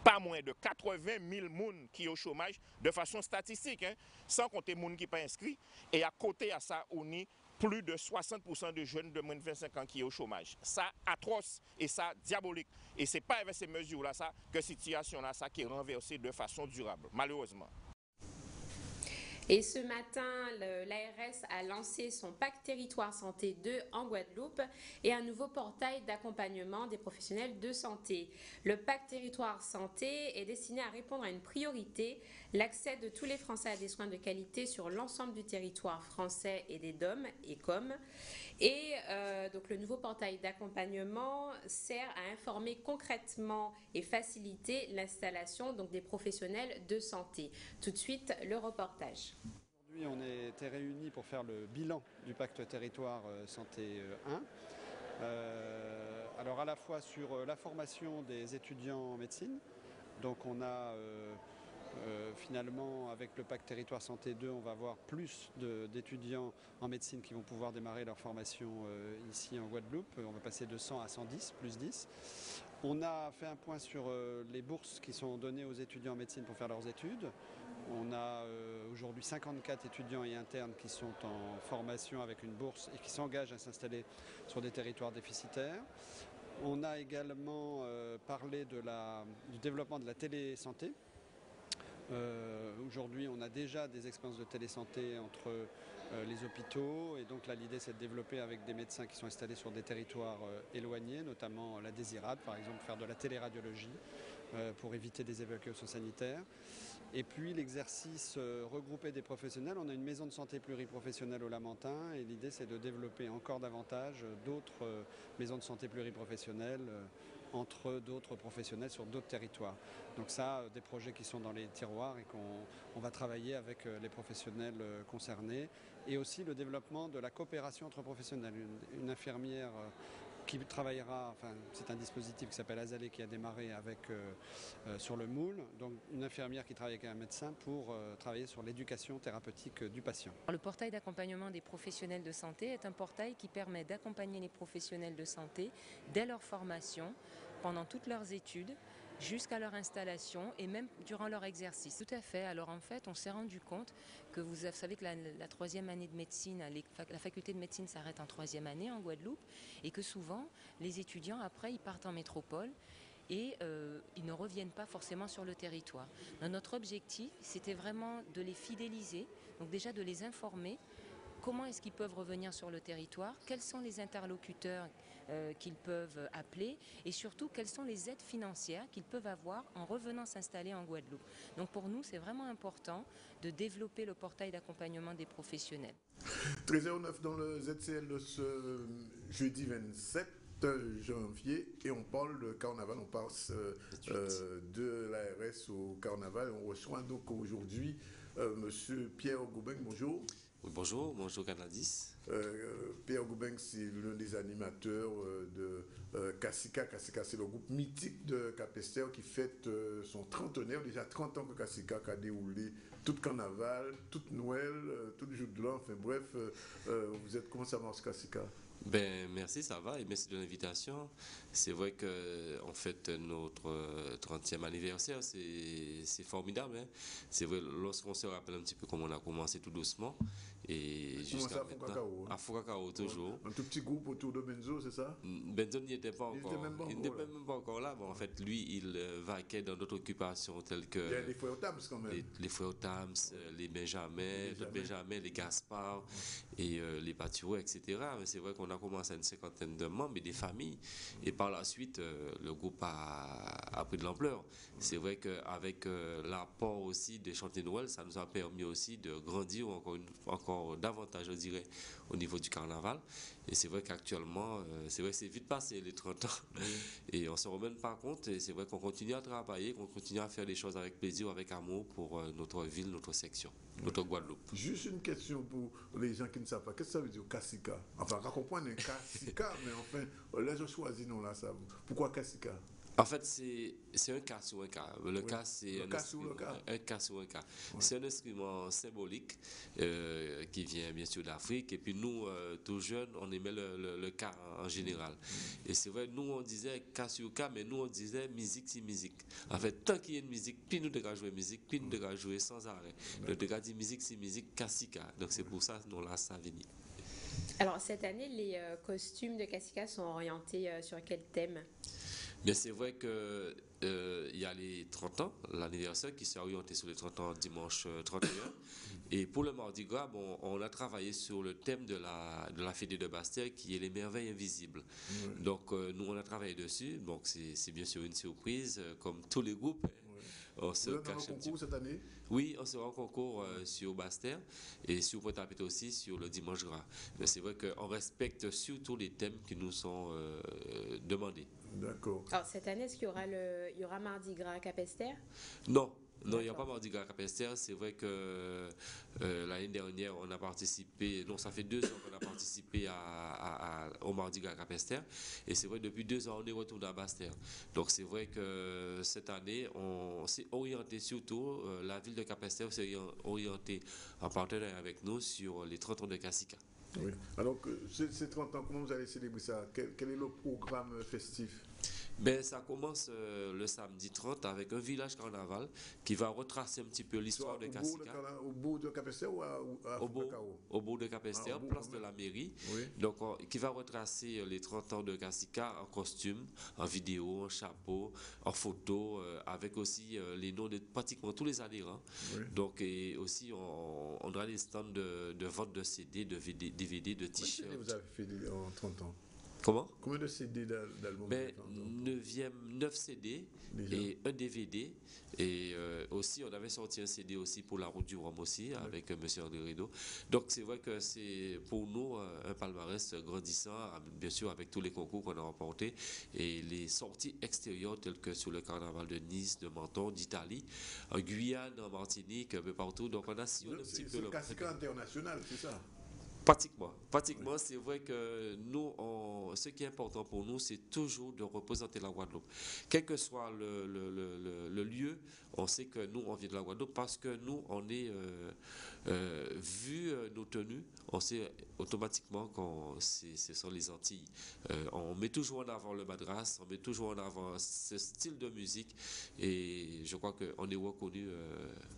pas moins de 80 000 personnes qui sont au chômage de façon statistique, sans compter les gens qui ne sont pas inscrits. Et à côté de ça, on a plus de 60% de jeunes de moins de 25 ans qui sont au chômage. Ça atroce et ça diabolique. Et ce n'est pas avec ces mesures-là que cette situation-là qui est renversée de façon durable, malheureusement. Et ce matin, l'ARS a lancé son pacte Territoire Santé 2 en Guadeloupe et un nouveau portail d'accompagnement des professionnels de santé. Le pacte Territoire Santé est destiné à répondre à une priorité, l'accès de tous les Français à des soins de qualité sur l'ensemble du territoire français et des DOM et COM. Et donc le nouveau portail d'accompagnement sert à informer concrètement et faciliter l'installation des professionnels de santé. Tout de suite, le reportage. Aujourd'hui, on était réunis pour faire le bilan du pacte Territoire Santé 1. Alors à la fois sur la formation des étudiants en médecine. Donc on a finalement, avec le pacte Territoire Santé 2, on va avoir plus d'étudiants en médecine qui vont pouvoir démarrer leur formation ici en Guadeloupe. On va passer de 100 à 110, plus 10. On a fait un point sur les bourses qui sont données aux étudiants en médecine pour faire leurs études. On a aujourd'hui 54 étudiants et internes qui sont en formation avec une bourse et qui s'engagent à s'installer sur des territoires déficitaires. On a également parlé du développement de la télésanté. Aujourd'hui, on a déjà des expériences de télésanté entre les hôpitaux et donc là l'idée c'est de développer avec des médecins qui sont installés sur des territoires éloignés, notamment la Désirade par exemple, faire de la téléradiologie pour éviter des évacuations sanitaires. Et puis l'exercice regroupé des professionnels, on a une maison de santé pluriprofessionnelle au Lamentin et l'idée c'est de développer encore davantage d'autres maisons de santé pluriprofessionnelles entre d'autres professionnels sur d'autres territoires. Donc ça, des projets qui sont dans les tiroirs et qu'on va travailler avec les professionnels concernés. Et aussi le développement de la coopération entre professionnels. Une infirmière qui travaillera, enfin c'est un dispositif qui s'appelle Azalée qui a démarré avec, sur le moule, donc une infirmière qui travaille avec un médecin pour travailler sur l'éducation thérapeutique du patient. Le portail d'accompagnement des professionnels de santé est un portail qui permet d'accompagner les professionnels de santé dès leur formation, pendant toutes leurs études, jusqu'à leur installation et même durant leur exercice. Tout à fait. Alors en fait, on s'est rendu compte que vous savez que la troisième année de médecine, la faculté de médecine s'arrête en troisième année en Guadeloupe et que souvent, les étudiants, après, ils partent en métropole et ils ne reviennent pas forcément sur le territoire. Donc, notre objectif, c'était vraiment de les fidéliser, donc déjà de les informer. Comment est-ce qu'ils peuvent revenir sur le territoire? Quels sont les interlocuteurs qu'ils peuvent appeler? Et surtout, quelles sont les aides financières qu'ils peuvent avoir en revenant s'installer en Guadeloupe? Donc pour nous, c'est vraiment important de développer le portail d'accompagnement des professionnels. 13h09 dans le ZCL de ce jeudi 27 janvier et on parle de carnaval, on passe de l'ARS au carnaval. On reçoit donc aujourd'hui monsieur Pierre Goubeng, bonjour. Oui, bonjour Canadis. Pierre Goubeng, c'est l'un des animateurs de Kassika. Kassika, c'est le groupe mythique de Capesterre qui fête son trentenaire. Déjà 30 ans que Kassika a déroulé tout carnaval, toute Noël, tout le jour de l'an. Enfin bref, vous êtes comment ça marche Kassika? Ben, merci, ça va, et merci de l'invitation. C'est vrai que en fait notre 30e anniversaire, c'est formidable. Hein. C'est vrai, lorsqu'on se rappelle un petit peu comment on a commencé tout doucement, et jusqu'à maintenant, à Foucacao toujours. Un tout petit groupe autour de Benzo, c'est ça? Benzo n'y était pas encore. Il n'était même pas encore là. Bon, en fait, lui, il vaquait dans d'autres occupations telles que... Il y a les frères Tams quand même. Les frères Tams, les Benjamins, les Gaspard et les Patureaux, etc. Mais c'est vrai qu'on a commencé à une cinquantaine de membres et des familles. Et par la suite, le groupe a pris de l'ampleur. C'est vrai qu'avec l'apport aussi des chantiers de Noël, ça nous a permis aussi de grandir encore davantage, je dirais, au niveau du carnaval. Et c'est vrai qu'actuellement, c'est vite passé les 30 ans. Et on ne se rend même pas compte. Et c'est vrai qu'on continue à travailler, qu'on continue à faire les choses avec plaisir, avec amour pour notre ville, notre section, notre Guadeloupe. Juste une question pour les gens qui ne savent pas. Qu'est-ce que ça veut dire Kassika? Enfin, on comprend un Kassika, mais enfin, là, je choisis non là. Ça. Pourquoi Kassika? En fait, c'est un cas sur un cas. Le cas, c'est un cas sur un cas. Ouais. C'est un instrument symbolique qui vient bien sûr d'Afrique. Et puis nous, tout jeunes, on aimait le cas en général. Et c'est vrai, nous, on disait cas sur cas, mais nous, on disait musique, c'est musique. En fait, tant qu'il y a une musique, puis nous devons jouer musique, puis nous devons jouer sans arrêt. Le devons dire musique, c'est musique, Kassika. Donc c'est pour ça que nous, là, ça vient. Alors cette année, les costumes de Kassika sont orientés sur quel thème? Bien, c'est vrai que il y a les 30 ans, l'anniversaire qui s'est orienté sur les 30 ans dimanche 31. Et pour le Mardi Gras, bon, on a travaillé sur le thème de la Fédé de Bastère qui est les merveilles invisibles. Donc nous, on a travaillé dessus. Donc c'est bien sûr une surprise, comme tous les groupes. On se cache un concours cette année? Oui, on sera en concours sur Bastère et sur Pointe-à-Pitre aussi sur le dimanche gras. Mais c'est vrai qu'on respecte surtout les thèmes qui nous sont demandés. D'accord. Alors cette année, est-ce qu'il y aura Mardi Gras à Capesterre? Non, il n'y a pas Mardi Gras à Capesterre. C'est vrai que l'année dernière, on a participé, non, ça fait 2 ans qu'on a participé au Mardi Gras à Capesterre. Et c'est vrai, depuis 2 ans, on est retourné à Bastère. Donc c'est vrai que cette année, on s'est orienté surtout, la ville de Capesterre s'est orientée en partenariat avec nous sur les 30 ans de Kassika. Oui. Alors, ces 30 ans, comment vous allez célébrer ça? Quel est le programme festif? Ben, ça commence le samedi 30 avec un village carnaval qui va retracer un petit peu l'histoire de Kassika. Au bout de Capesterre ou à au bout de Capesterre, place de la mairie. Oui. Donc, qui va retracer les 30 ans de Kassika en costume, en vidéo, en chapeau, en photo, avec aussi les noms de pratiquement tous les adhérents. Oui. Donc, et aussi, on aura des stands de vente de CD, de DVD, de t-shirts. Qu'est-ce que vous avez fait en 30 ans? Comment? Combien de CD d'albums? Ben, 9 CD Déjà. et un DVD. Et aussi, on avait sorti un CD aussi pour La Route du Rhum aussi, avec Monsieur André Rideau. Donc, c'est vrai que c'est pour nous un palmarès grandissant, bien sûr, avec tous les concours qu'on a remportés et les sorties extérieures, telles que sur le carnaval de Nice, de Menton, d'Italie, en Guyane, en Martinique, un peu partout. Donc, on a sillonné un petit peu C'est Kassika international, c'est ça? Pratiquement, c'est vrai que nous, ce qui est important pour nous, c'est toujours de représenter la Guadeloupe. Quel que soit le lieu, on sait que nous, on vient de la Guadeloupe parce que nous, on est, vu nos tenues, on sait automatiquement que ce sont les Antilles. On met toujours en avant le madras, on met toujours en avant ce style de musique et je crois qu'on est reconnu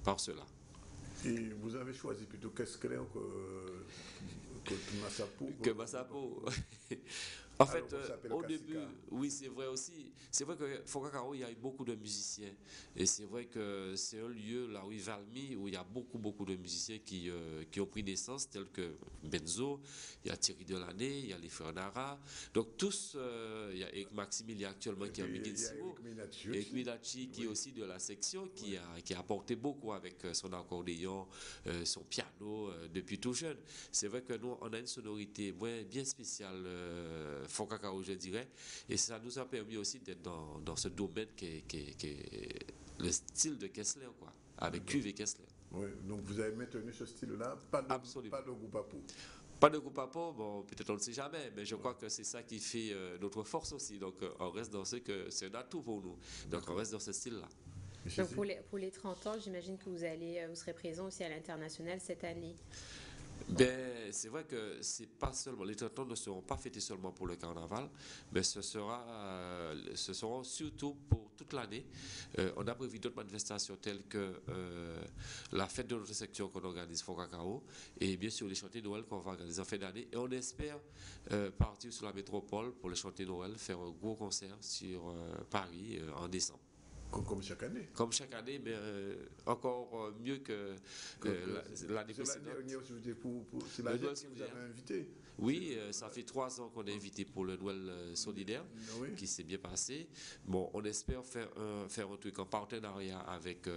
par cela. Et vous avez choisi plutôt Kescler que Massapo? Que Massapo. En fait, au Kassika. début, oui, c'est vrai aussi. C'est vrai que Fokakaro, il y a eu beaucoup de musiciens. Et c'est vrai que c'est un lieu, la rue Valmy, où il y a beaucoup de musiciens qui ont pris naissance, tels que Benzo, il y a Thierry Delaney, il y a les frères Nara. Donc tous, il y a Eric Maximilien actuellement qui est en Miguel Eric Minachi qui est aussi de la section, qui a apporté beaucoup avec son accordéon, son piano, depuis tout jeune. C'est vrai que nous, on a une sonorité bien spéciale, Fokakaro, je dirais, et ça nous a permis aussi d'être dans ce domaine qui est le style de Kessler, quoi, avec QV Kessler. Oui, donc vous avez maintenu ce style-là, pas de goupapo. Pas de goupapo, bon, peut-être on ne le sait jamais, mais je crois que c'est ça qui fait notre force aussi. Donc on reste dans c'est un atout pour nous. Donc on reste dans ce style-là. Donc pour les 30 ans, j'imagine que vous serez présent aussi à l'international cette année. Ben, c'est vrai que c'est pas seulement, les 30 ans ne seront pas fêtés seulement pour le carnaval, mais ce seront surtout pour toute l'année. On a prévu d'autres manifestations telles que la fête de notre section qu'on organise Fokakaro et bien sûr les chantiers de Noël qu'on va organiser en fin d'année. Et on espère partir sur la métropole pour les chantiers de Noël, faire un gros concert sur Paris en décembre. Comme chaque année. Comme chaque année, mais encore mieux que l'année précédente. C'est l'année que vous avez invité. Oui, ça fait 3 ans qu'on est invité pour le Noël solidaire, qui s'est bien passé. Bon, on espère faire un truc en partenariat avec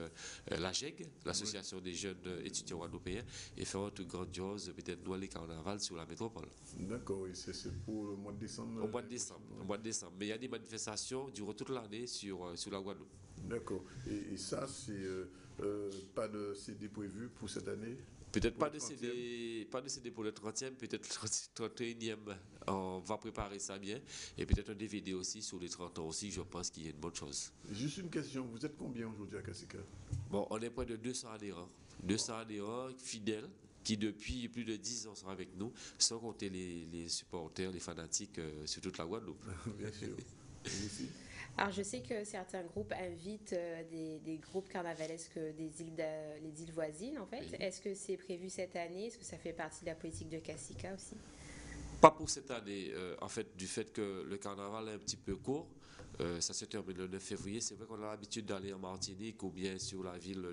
la GEG, l'association des jeunes étudiants guadeloupéens, et faire un truc grandiose, peut-être Noël et Carnaval sur la métropole. D'accord, oui, c'est pour le mois de décembre. Au mois de décembre. Mais il y a des manifestations durant toute l'année sur la Guadeloupe. D'accord. Et ça, c'est pas de CD prévu pour cette année? Peut-être pas de CD pour le 30e, peut-être le 31e, on va préparer ça bien. Et peut-être un DVD aussi sur les 30 ans aussi, je pense qu'il y a une bonne chose. Juste une question, vous êtes combien aujourd'hui à Kassika? Bon, on est près de 200 adhérents. 200 adhérents fidèles qui depuis plus de 10 ans sont avec nous, sans compter les supporters, les fanatiques sur toute la Guadeloupe. Bien sûr. Alors, je sais que certains groupes invitent des groupes carnavalesques les îles voisines, en fait. Oui. Est-ce que c'est prévu cette année? Est-ce que ça fait partie de la politique de Kassika aussi? Pas pour cette année, en fait, du fait que le carnaval est un petit peu court. Ça se termine le 9 février. C'est vrai qu'on a l'habitude d'aller en Martinique ou bien sur la ville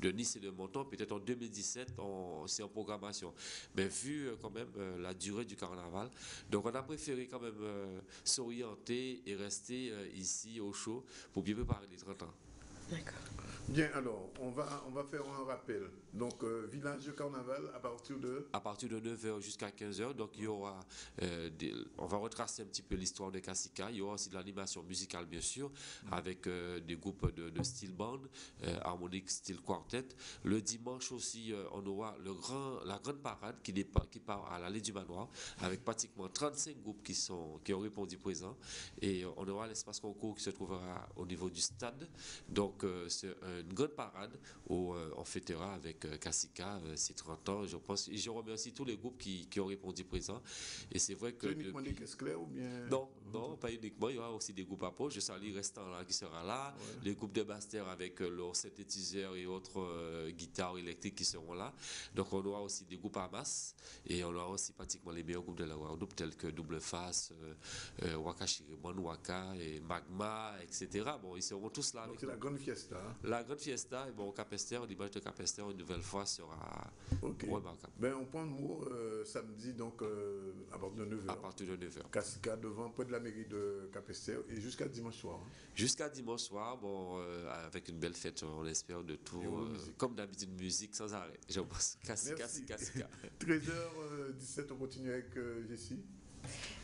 de Nice et de Menton. Peut-être en 2017, c'est en programmation. Mais vu quand même la durée du carnaval, donc on a préféré quand même s'orienter et rester ici au chaud pour bien préparer les 30 ans. D'accord. Bien, alors, on va faire un rappel. Donc, village de carnaval à partir de 9h jusqu'à 15h. Donc, il y aura, on va retracer un petit peu l'histoire de Kassika. Il y aura aussi de l'animation musicale, bien sûr, avec des groupes de style band, harmonique, style quartet. Le dimanche aussi, on aura la grande parade qui part à l'allée du manoir, avec pratiquement 35 groupes qui ont répondu présent. Et on aura l'espace concours qui se trouvera au niveau du stade. Donc, c'est une grande parade où on fêtera avec Kassika ses 30 ans, je pense. Et je remercie tous les groupes qui ont répondu présent. Et c'est vrai que. C'est uniquement des caisses claires ou bien. Non, Non, pas uniquement. Il y aura aussi des groupes à pause. Je salue Restant là qui sera là. Ouais. Les groupes de master avec leurs synthétiseurs et autres guitares électriques qui seront là. Donc on aura aussi des groupes à masse et on aura aussi pratiquement les meilleurs groupes de la Guadeloupe tels que Double Face, Waka Chirimon, Waka et Magma, etc. Bon, ils seront tous là. Donc c'est la grande fiesta. Hein? La grande fiesta, et bon, Capester, l'image de Capester une nouvelle fois sera remarquable. Ben, on prend le mot samedi donc à partir de 9h. À partir de 9h. Cascade devant près de la mairie de Capester et jusqu'à dimanche soir. Hein. Jusqu'à dimanche soir, bon, avec une belle fête, on espère de tout. Comme d'habitude, musique sans arrêt. Je pense. Casca. 13h17, on continue avec Jessie.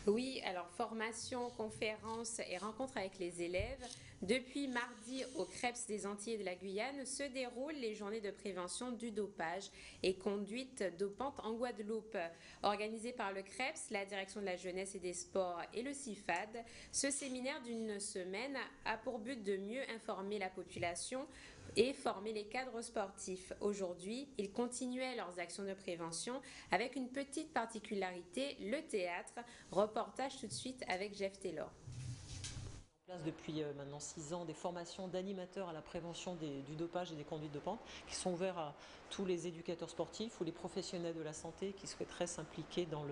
Oui, alors formation, conférences et rencontres avec les élèves. Depuis mardi au CREPS des Antilles et de la Guyane se déroulent les journées de prévention du dopage et conduite dopante en Guadeloupe. Organisé par le CREPS, la Direction de la Jeunesse et des Sports et le CIFAD, ce séminaire d'une semaine a pour but de mieux informer la population et former les cadres sportifs. Aujourd'hui, ils continuaient leurs actions de prévention avec une petite particularité, le théâtre. Reportage tout de suite avec Jeff Taylor. Place depuis maintenant 6 ans des formations d'animateurs à la prévention du dopage et des conduites dopantes qui sont ouverts à tous les éducateurs sportifs ou les professionnels de la santé qui souhaiteraient s'impliquer dans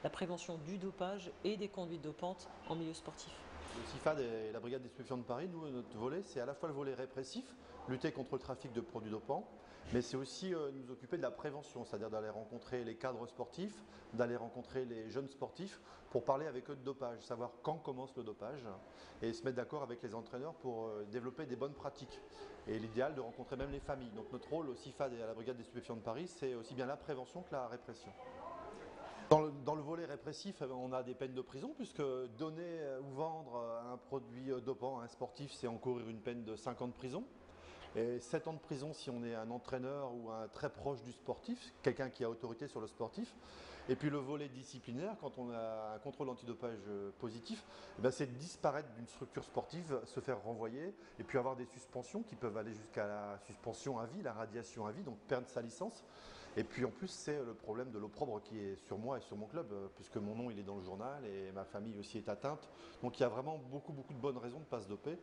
la prévention du dopage et des conduites dopantes en milieu sportif. Le CIFAD et la Brigade des stupéfiants de Paris, nous, notre volet, c'est à la fois le volet répressif, lutter contre le trafic de produits dopants, mais c'est aussi nous occuper de la prévention, c'est-à-dire d'aller rencontrer les cadres sportifs, d'aller rencontrer les jeunes sportifs pour parler avec eux de dopage, savoir quand commence le dopage et se mettre d'accord avec les entraîneurs pour développer des bonnes pratiques. Et l'idéal de rencontrer même les familles. Donc notre rôle au CIFAD et à la Brigade des stupéfiants de Paris, c'est aussi bien la prévention que la répression. Dans le volet répressif, on a des peines de prison puisque donner ou vendre un produit dopant à un sportif, c'est encourir une peine de 5 ans de prison. Et 7 ans de prison si on est un entraîneur ou un très proche du sportif, quelqu'un qui a autorité sur le sportif. Et puis le volet disciplinaire, quand on a un contrôle antidopage positif, c'est de disparaître d'une structure sportive, se faire renvoyer et puis avoir des suspensions qui peuvent aller jusqu'à la suspension à vie, la radiation à vie, donc perdre sa licence. Et puis en plus, c'est le problème de l'opprobre qui est sur moi et sur mon club, puisque mon nom il est dans le journal et ma famille aussi est atteinte. Donc il y a vraiment beaucoup de bonnes raisons de ne pas se doper,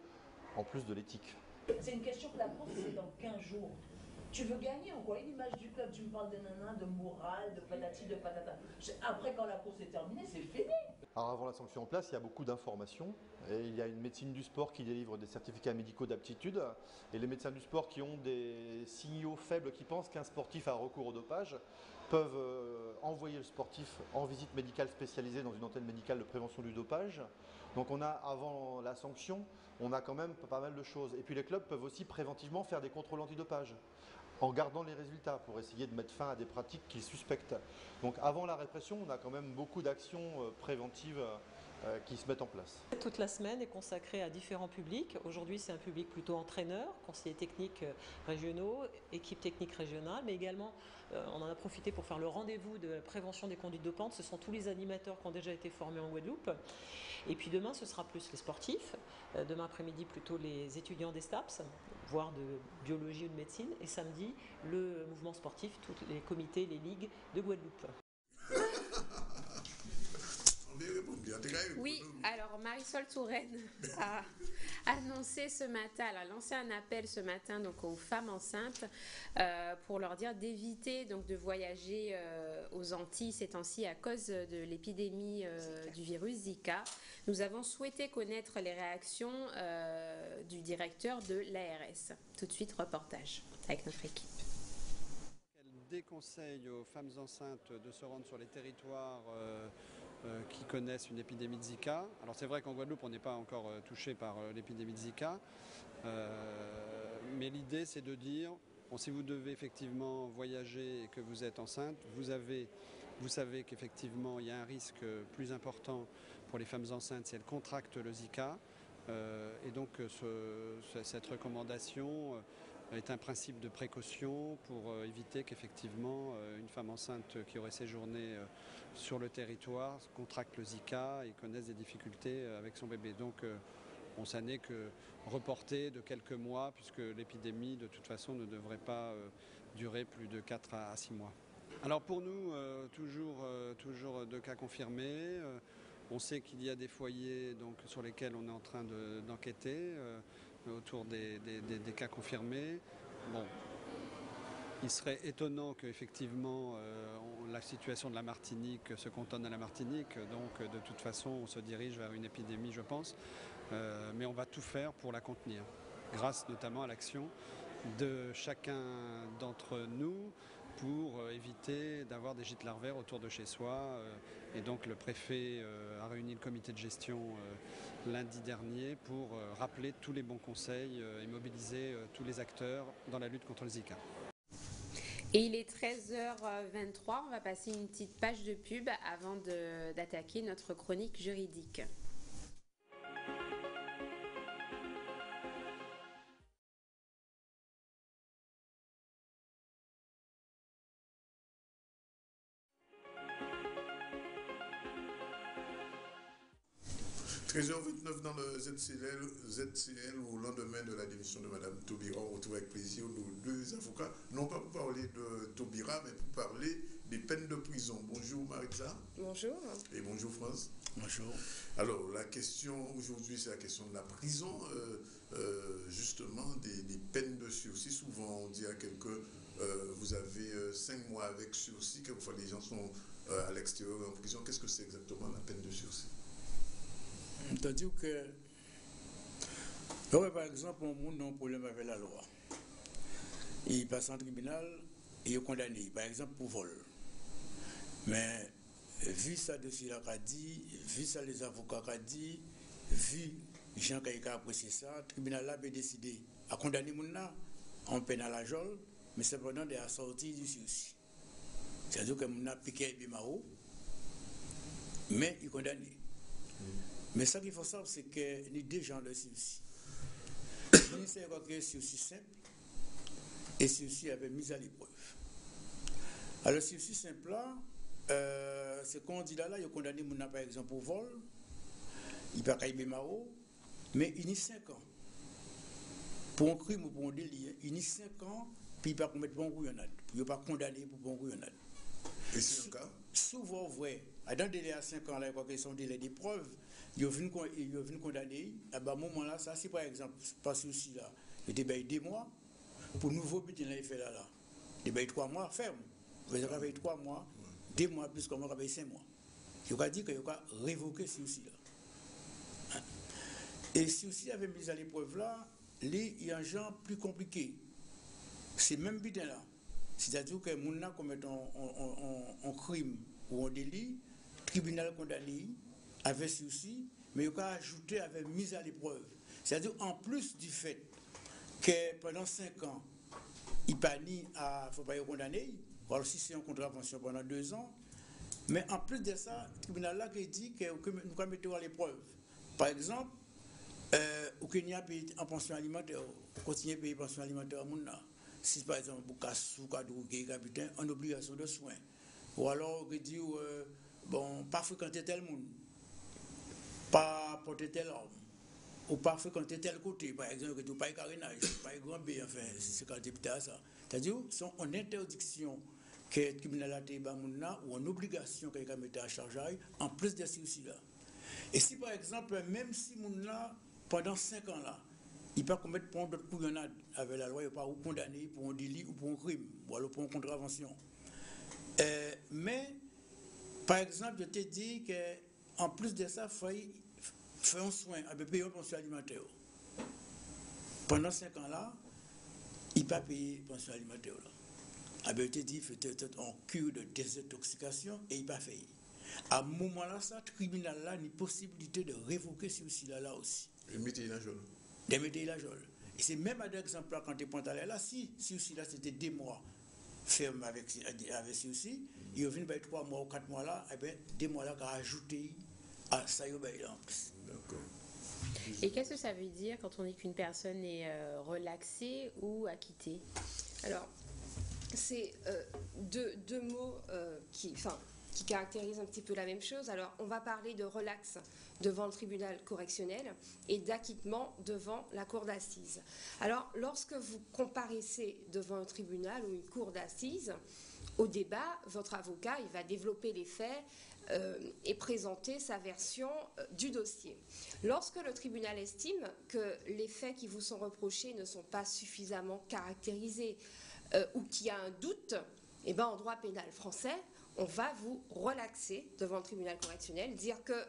en plus de l'éthique. C'est une question que la course, c'est dans 15 jours. Tu veux gagner encore une image du club, tu me parles de nanan, de morale, de patati, de patata. Après, quand la course est terminée, c'est fini. Alors avant la sanction en place, il y a beaucoup d'informations. Et il y a une médecine du sport qui délivre des certificats médicaux d'aptitude. Et les médecins du sport qui ont des signaux faibles, qui pensent qu'un sportif a recours au dopage, peuvent envoyer le sportif en visite médicale spécialisée dans une antenne médicale de prévention du dopage. Donc on a, avant la sanction, on a quand même pas mal de choses. Et puis les clubs peuvent aussi préventivement faire des contrôles antidopage en regardant les résultats pour essayer de mettre fin à des pratiques qu'ils suspectent. Donc avant la répression, on a quand même beaucoup d'actions préventives qui se mettent en place. Toute la semaine est consacrée à différents publics. Aujourd'hui, c'est un public plutôt entraîneur, conseillers techniques régionaux, équipe technique régionale, mais également, on en a profité pour faire le rendez-vous de la prévention des conduites dopantes. Ce sont tous les animateurs qui ont déjà été formés en Guadeloupe. Et puis demain, ce sera plus les sportifs. Demain après-midi, plutôt les étudiants des STAPS, voire de biologie ou de médecine. Et samedi, le mouvement sportif, tous les comités, les ligues de Guadeloupe. Oui, alors Marisol Touraine a annoncé ce matin, elle a lancé un appel ce matin donc aux femmes enceintes pour leur dire d'éviter donc de voyager aux Antilles ces temps-ci à cause de l'épidémie du virus Zika. Nous avons souhaité connaître les réactions du directeur de l'ARS. Tout de suite, reportage avec notre équipe. Elle déconseille aux femmes enceintes de se rendre sur les territoires qui connaissent une épidémie de Zika. Alors c'est vrai qu'en Guadeloupe, on n'est pas encore touché par l'épidémie de Zika, mais l'idée c'est de dire, bon, si vous devez effectivement voyager et que vous êtes enceinte, vous savez qu'effectivement il y a un risque plus important pour les femmes enceintes si elles contractent le Zika, et donc cette recommandation est un principe de précaution pour éviter qu'effectivement une femme enceinte qui aurait séjourné sur le territoire contracte le Zika et connaisse des difficultés avec son bébé. Donc ça n'est que reporté de quelques mois puisque l'épidémie de toute façon ne devrait pas durer plus de 4 à 6 mois. Alors pour nous, toujours 2 cas confirmés. On sait qu'il y a des foyers donc, sur lesquels on est en train d'enquêter autour des cas confirmés. Bon, il serait étonnant qu'effectivement la situation de la Martinique se cantonne à la Martinique, donc de toute façon on se dirige vers une épidémie je pense, mais on va tout faire pour la contenir, grâce notamment à l'action de chacun d'entre nous pour éviter d'avoir des gîtes larvaires autour de chez soi. Et donc le préfet a réuni le comité de gestion lundi dernier pour rappeler tous les bons conseils et mobiliser tous les acteurs dans la lutte contre le Zika. Et il est 13h23, on va passer une petite page de pub avant d'attaquer notre chronique juridique. « 13h29 dans le ZCL au lendemain de la démission de Mme Taubira. On retrouve avec plaisir nos deux avocats, non pas pour parler de Taubira, mais pour parler des peines de prison. Bonjour Maritza. Bonjour. Et bonjour France. Bonjour. Alors la question aujourd'hui, c'est la question de la prison, justement des peines de sursis. Souvent on dit à quelqu'un, vous avez 5 mois avec sursis, quelquefois les gens sont à l'extérieur en prison. Qu'est-ce que c'est exactement la peine de sursis? C'est-à-dire que, par exemple, on a un problème avec la loi. Il passe en tribunal et il est condamné, par exemple, pour vol. Mais, vu ça dessus la dit, vu ça les avocats qu'a dit, vu Jean qui a apprécié ça, le tribunal a décidé à condamner mon là en peine à la geôle, mais cependant de la sortie du sursis. C'est-à-dire que mon a piqué Bimao, mais il est condamné. Mais ça qu'il faut savoir, c'est que nous deux genres de sursis. Nous savons que sursis simple et sursis avec mise à l'épreuve. Alors, sursis simple là, c'est qu'on dit là, il a condamné mon par exemple pour vol, il peut cailler Mao, mais il y a 5 ans. Pour un crime ou pour un délit, il y a 5 ans, puis il ne peut pas commettre bon couillonnade. Il ne peut pas condamner pour bon couillonnade. Et c'est le cas? Souvent, vrai. Dans le délai à 5 ans, là, il y a un délai d'épreuve. Il venu condamner, à ce moment-là, ça c'est par exemple, parce aussi là, il était 2 mois, pour nouveau but, il a fait là, il a 3 mois ferme. Vous avez 3 mois, 2 mois plus comme on a 5 mois. Il a dit qu'il a révoqué ce aussi là. Et si aussi avait mis à l'épreuve là, il y a un genre plus compliqué. C'est même but là. C'est-à-dire que mon a commet un crime ou un délit, tribunal condamné, avec ceci, mais il a ajouté avec mise à l'épreuve. C'est-à-dire, en plus du fait que pendant 5 ans, il n'a pas faut pas être condamné, ou alors si c'est en contravention pendant 2 ans, mais en plus de ça, le tribunal là qui dit que nous allons mettre à l'épreuve. Par exemple, au Kenya, en pension alimentaire, continuer à payer pension alimentaire à Mouna. Si par exemple, Boukassou, Kadou, capitaine, en obligation de soins. Ou alors, on dit, bon, pas fréquenter tel monde. Pas porter telle arme, ou pas fréquenter tel côté, par exemple, que tu pas carénage, pas grand B, enfin, c'est quand tu as ça. C'est-à-dire, c'est une interdiction que le tribunal a été ou une obligation qu'il a mis à charge, en plus de ceci là. Et si par exemple, même si Mouna, pendant 5 ans là, il peut commettre pour d'autres couillonnades avec la loi, il ne peut pas condamner pour un délit ou pour un crime, ou alors pour une contravention. Mais, par exemple, je t'ai dit que en plus de ça, il faut faire un soin avec payer une pension alimentaire. Pendant 5 ans là, il n'a pas payé une pension alimentaire. Il a dit qu'il fait un cure de désintoxication et il n'a pas fait. À ce moment-là, le tribunal là a une possibilité de révoquer ce là aussi. De mettre la geôle. De mettre la geôle. Et c'est même à l'exemple quand tu prends là, si là c'était 2 mois ferme avec ceci, il revient par 3 mois ou 4 mois là, et bien 2 mois là, il a ajouté à ça en plus. D'accord. Et qu'est-ce que ça veut dire quand on dit qu'une personne est relaxée ou acquittée? Alors, c'est deux mots qui... Enfin, qui caractérisent un petit peu la même chose. Alors, on va parler de relax devant le tribunal correctionnel et d'acquittement devant la cour d'assises. Alors, lorsque vous comparaissez devant un tribunal ou une cour d'assises, au débat, votre avocat il va développer les faits et présenter sa version du dossier. Lorsque le tribunal estime que les faits qui vous sont reprochés ne sont pas suffisamment caractérisés ou qu'il y a un doute, eh ben, en droit pénal français, on va vous relaxer devant le tribunal correctionnel, dire que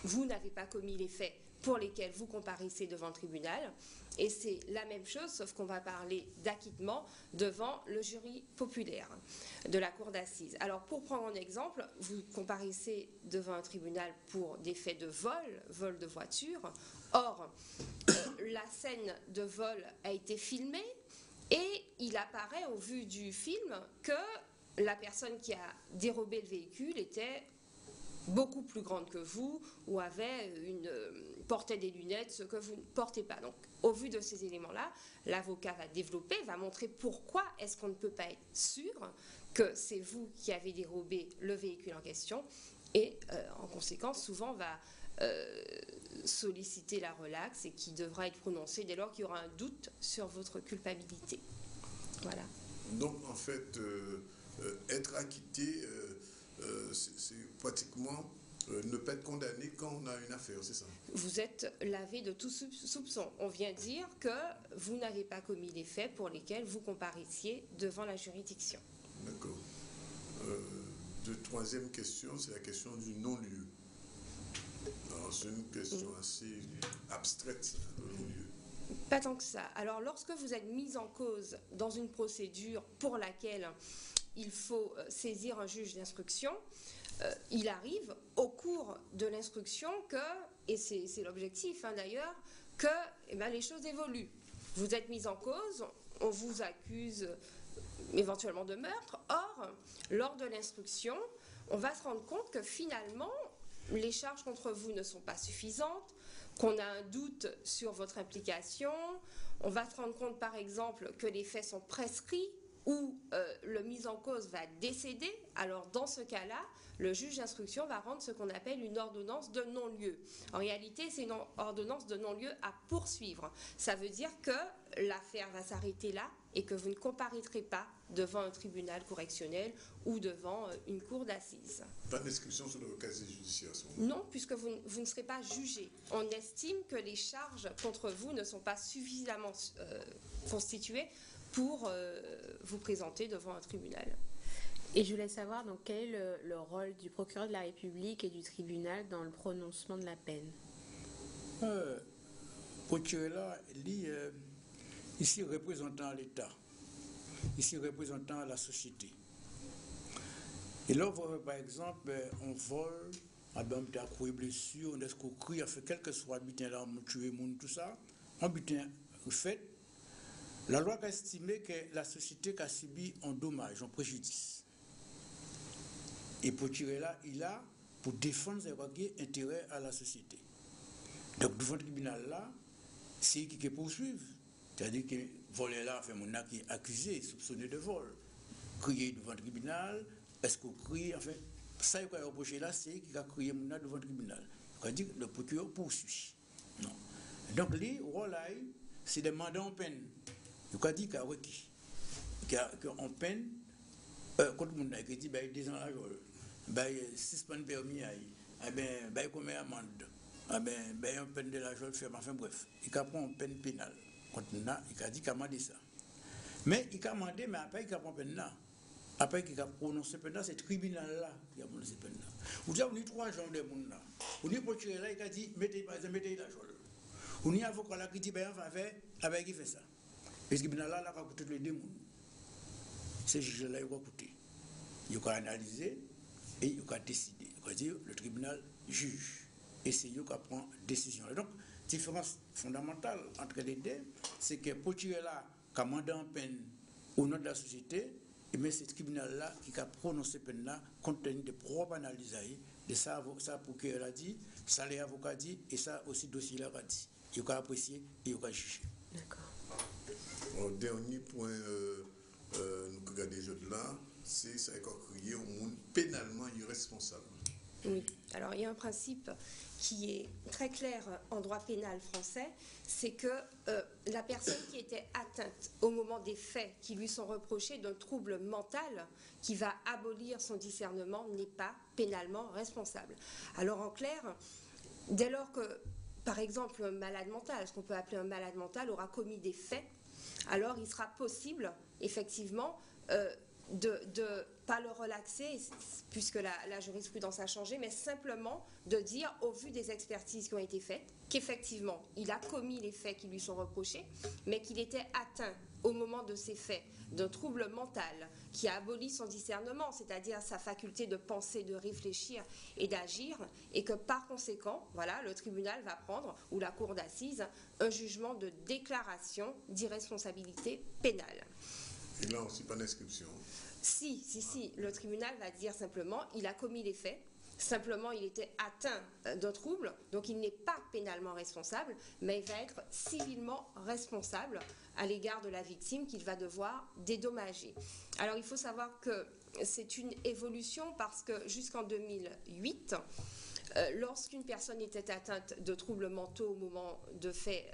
vous n'avez pas commis les faits pour lesquels vous comparaissez devant le tribunal. Et c'est la même chose, sauf qu'on va parler d'acquittement devant le jury populaire de la cour d'assises. Alors, pour prendre un exemple, vous comparaissez devant un tribunal pour des faits de vol de voiture. Or, la scène de vol a été filmée et il apparaît au vu du film que la personne qui a dérobé le véhicule était beaucoup plus grande que vous ou portait des lunettes, ce que vous ne portez pas. Donc, au vu de ces éléments-là, l'avocat va développer, va montrer pourquoi est-ce qu'on ne peut pas être sûr que c'est vous qui avez dérobé le véhicule en question et, en conséquence, souvent va solliciter la relaxe et qui devra être prononcée dès lors qu'il y aura un doute sur votre culpabilité. Voilà. Donc, en fait, être acquitté, c'est pratiquement ne pas être condamné quand on a une affaire, c'est ça? Vous êtes lavé de tout soupçon. On vient dire que vous n'avez pas commis les faits pour lesquels vous comparaissiez devant la juridiction. D'accord. Troisième question, c'est la question du non-lieu. Alors, c'est une question assez abstraite, le non-lieu. Pas tant que ça. Alors, lorsque vous êtes mis en cause dans une procédure pour laquelle il faut saisir un juge d'instruction, il arrive au cours de l'instruction que, et c'est l'objectif d'ailleurs, que les choses évoluent. Vous êtes mis en cause, on vous accuse éventuellement de meurtre. Or, lors de l'instruction, on va se rendre compte que finalement, les charges contre vous ne sont pas suffisantes, qu'on a un doute sur votre implication. On va se rendre compte, par exemple, que les faits sont prescrits ou le mis en cause va décéder. Alors, dans ce cas-là, le juge d'instruction va rendre ce qu'on appelle une ordonnance de non-lieu. En réalité, c'est une ordonnance de non-lieu à poursuivre. Ça veut dire que l'affaire va s'arrêter là et que vous ne comparaîtrez pas devant un tribunal correctionnel ou devant une cour d'assises. Pas d'inscription sur le casier judiciaire à ce moment-là? Non, puisque vous ne serez pas jugé. On estime que les charges contre vous ne sont pas suffisamment constituées pour vous présenter devant un tribunal. Et je voulais savoir donc quel est le rôle du procureur de la République et du tribunal dans le prononcement de la peine. Procureur là, ici représentant l'État, ici représentant la société. Et là, par exemple, on vole, on a coué blessure, on escroquerie, on fait quel que soit butin là, on tue monde, tout ça, on butin fait. La loi a estimé que la société a subi un dommage, un préjudice. Et pour tirer là, il a pour défendre ses intérêts à la société. Donc, devant le tribunal là, c'est qui poursuivent. C'est-à-dire que voler là, enfin, mon qui est accusé, soupçonné de vol. Crier devant le tribunal, est-ce qu'on crie, enfin, ça qui est reproché là, c'est qui a crié mon devant le tribunal. C'est-à-dire que le procureur poursuit. Non. Donc, les rôles c'est des mandats en peine. Il a dit qu'il y a requis. Qu'en peine, quand le monde a dit, il y a des ans à jour. Suspend permis, il commet amende, un peine de l'argent ferme, enfin bref, il a pris une peine pénale. Il a dit qu'il a demandé ça. Mais il a demandé, mais après il a pris peine là. Après qu'il a prononcé peine là, c'est le tribunal là qui a prononcé peine là. Vous avez eu 3 gens de monde là. Vous avez procureur là, il a dit, mettez l'argent. Vous avez un avocat là qui dit, avec qui fait ça. Et ce tribunal là, il a coûté les 2 monde. Ce juge là, il va coûter. Il a analysé. Et il a décidé, il a dit le tribunal juge, et c'est lui qui prend décision. Et donc, différence fondamentale entre les deux, c'est que pour tirer là, qui a mandé en peine au nom de la société, mais c'est le tribunal là qui a prononcé peine là, compte tenu de propres analyses, de ça, ça procureur a dit, ça les avocats dit, et ça aussi dossier là a dit. Il a apprécié et il a jugé. D'accord. Au dernier point, nous regardons les jeux de là. c'est ça crier au monde pénalement irresponsable. Oui, alors il y a un principe qui est très clair en droit pénal français, c'est que la personne qui était atteinte au moment des faits qui lui sont reprochés d'un trouble mental qui va abolir son discernement n'est pas pénalement responsable. Alors en clair, dès lors que, par exemple, un malade mental, ce qu'on peut appeler un malade mental, aura commis des faits, alors il sera possible, effectivement, de ne pas le relaxer, puisque la jurisprudence a changé, mais simplement de dire, au vu des expertises qui ont été faites, qu'effectivement, il a commis les faits qui lui sont reprochés, mais qu'il était atteint au moment de ces faits d'un trouble mental qui a aboli son discernement, c'est-à-dire sa faculté de penser, de réfléchir et d'agir, et que par conséquent, voilà, le tribunal va prendre, ou la cour d'assises, un jugement de déclaration d'irresponsabilité pénale. Et là aussi, pas d'inscription. Si, le tribunal va dire simplement, il a commis les faits, simplement il était atteint d'un trouble, donc il n'est pas pénalement responsable, mais il va être civilement responsable à l'égard de la victime qu'il va devoir dédommager. Alors il faut savoir que c'est une évolution parce que jusqu'en 2008, lorsqu'une personne était atteinte de troubles mentaux au moment de faits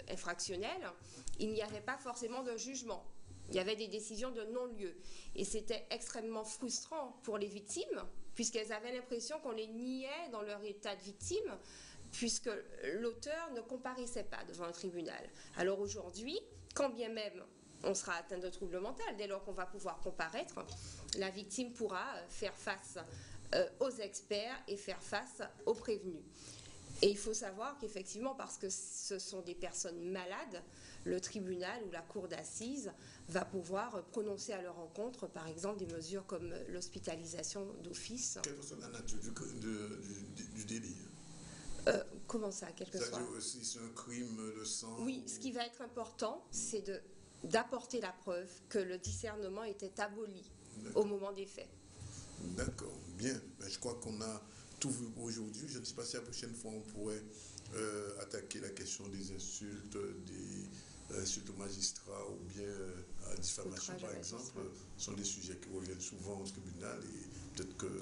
infractionnels, il n'y avait pas forcément de jugement. Il y avait des décisions de non-lieu. Et c'était extrêmement frustrant pour les victimes, puisqu'elles avaient l'impression qu'on les niait dans leur état de victime, puisque l'auteur ne comparaissait pas devant un tribunal. Alors aujourd'hui, quand bien même on sera atteint de trouble mental, dès lors qu'on va pouvoir comparaître, la victime pourra faire face aux experts et faire face aux prévenus. Et il faut savoir qu'effectivement, parce que ce sont des personnes malades, le tribunal ou la cour d'assises va pouvoir prononcer à leur encontre, par exemple, des mesures comme l'hospitalisation d'office. Quelle que soit la nature du délit? Comment ça, quel que soit? C'est-à-dire si c'est un crime de sang? Oui, ce qui va être important, c'est d'apporter la preuve que le discernement était aboli au moment des faits. D'accord, bien. Je crois qu'on a tout vu aujourd'hui. Je ne sais pas si la prochaine fois on pourrait attaquer la question des insultes, des insultes aux magistrats ou bien à la diffamation par exemple. Ce sont des sujets qui reviennent souvent au tribunal et peut-être que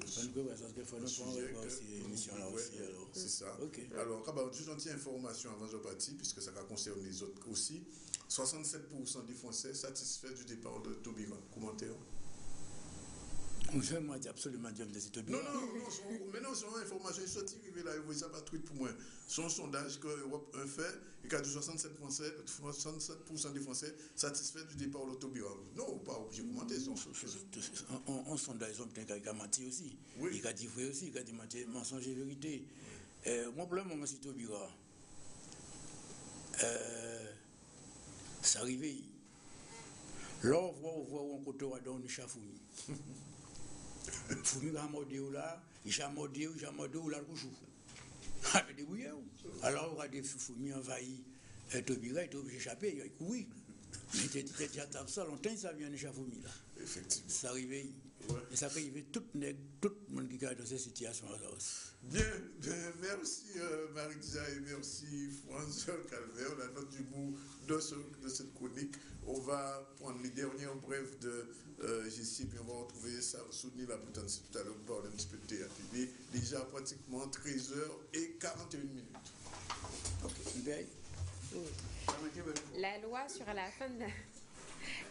c'est ça. Okay. Alors, juste une petite information avant de partir, puisque ça concerne les autres aussi. 67% des Français satisfaits du départ de Taubira. Commentaire? Je ne dis absolument pas de cette Non, mais non, c'est une information sortie, là, vous voyez ça pas tweet pour moi. C'est un sondage que Europe 1 fait, et qu'a dit 67% des Français satisfaits du départ de Taubira. Non, pas obligé de commenter. Un sondage, ils ont menti aussi. Il a dit vrai aussi, il a dit mensonge et vérité. Mon problème, c'est Taubira. C'est arrivé. Là, on voit où on côté dans une chafouille. Foumi va morder là, il va morder ou là le jour. Alors on a des fourmis envahis, Taubira est obligé d'échapper, oui. Il était déjà ça longtemps, ça vient de fourmis là. Effectivement. Ça arrivait. Et ça fait arriver tout le monde qui est dans cette situation là aussi. Bien, merci Marie-Disa et merci François Calvaire. On a fait du bout de cette chronique. On va prendre les dernières brèves de Jessie, puis on va retrouver ça, soutenir la boutonne tout à l'heure, on parle un petit peu de théâtre. Il est déjà pratiquement 13h41. Okay. La loi sur la fin de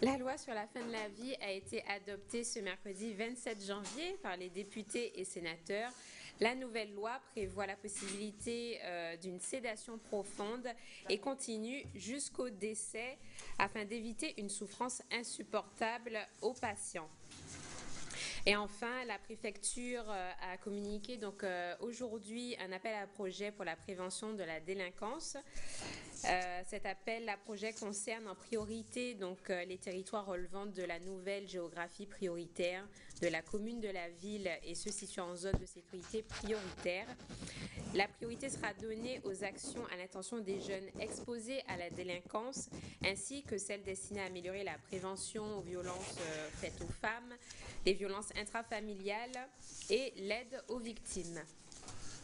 La loi sur la fin de la vie a été adoptée ce mercredi 27 janvier par les députés et sénateurs. La nouvelle loi prévoit la possibilité d'une sédation profonde et continue jusqu'au décès afin d'éviter une souffrance insupportable aux patients. Et enfin, la préfecture a communiqué donc aujourd'hui un appel à projet pour la prévention de la délinquance. Cet appel à projet concerne en priorité donc les territoires relevant de la nouvelle géographie prioritaire de la commune de la ville et ceux situant en zone de sécurité prioritaire. La priorité sera donnée aux actions à l'intention des jeunes exposés à la délinquance ainsi que celles destinées à améliorer la prévention aux violences faites aux femmes, les violences intrafamiliales et l'aide aux victimes.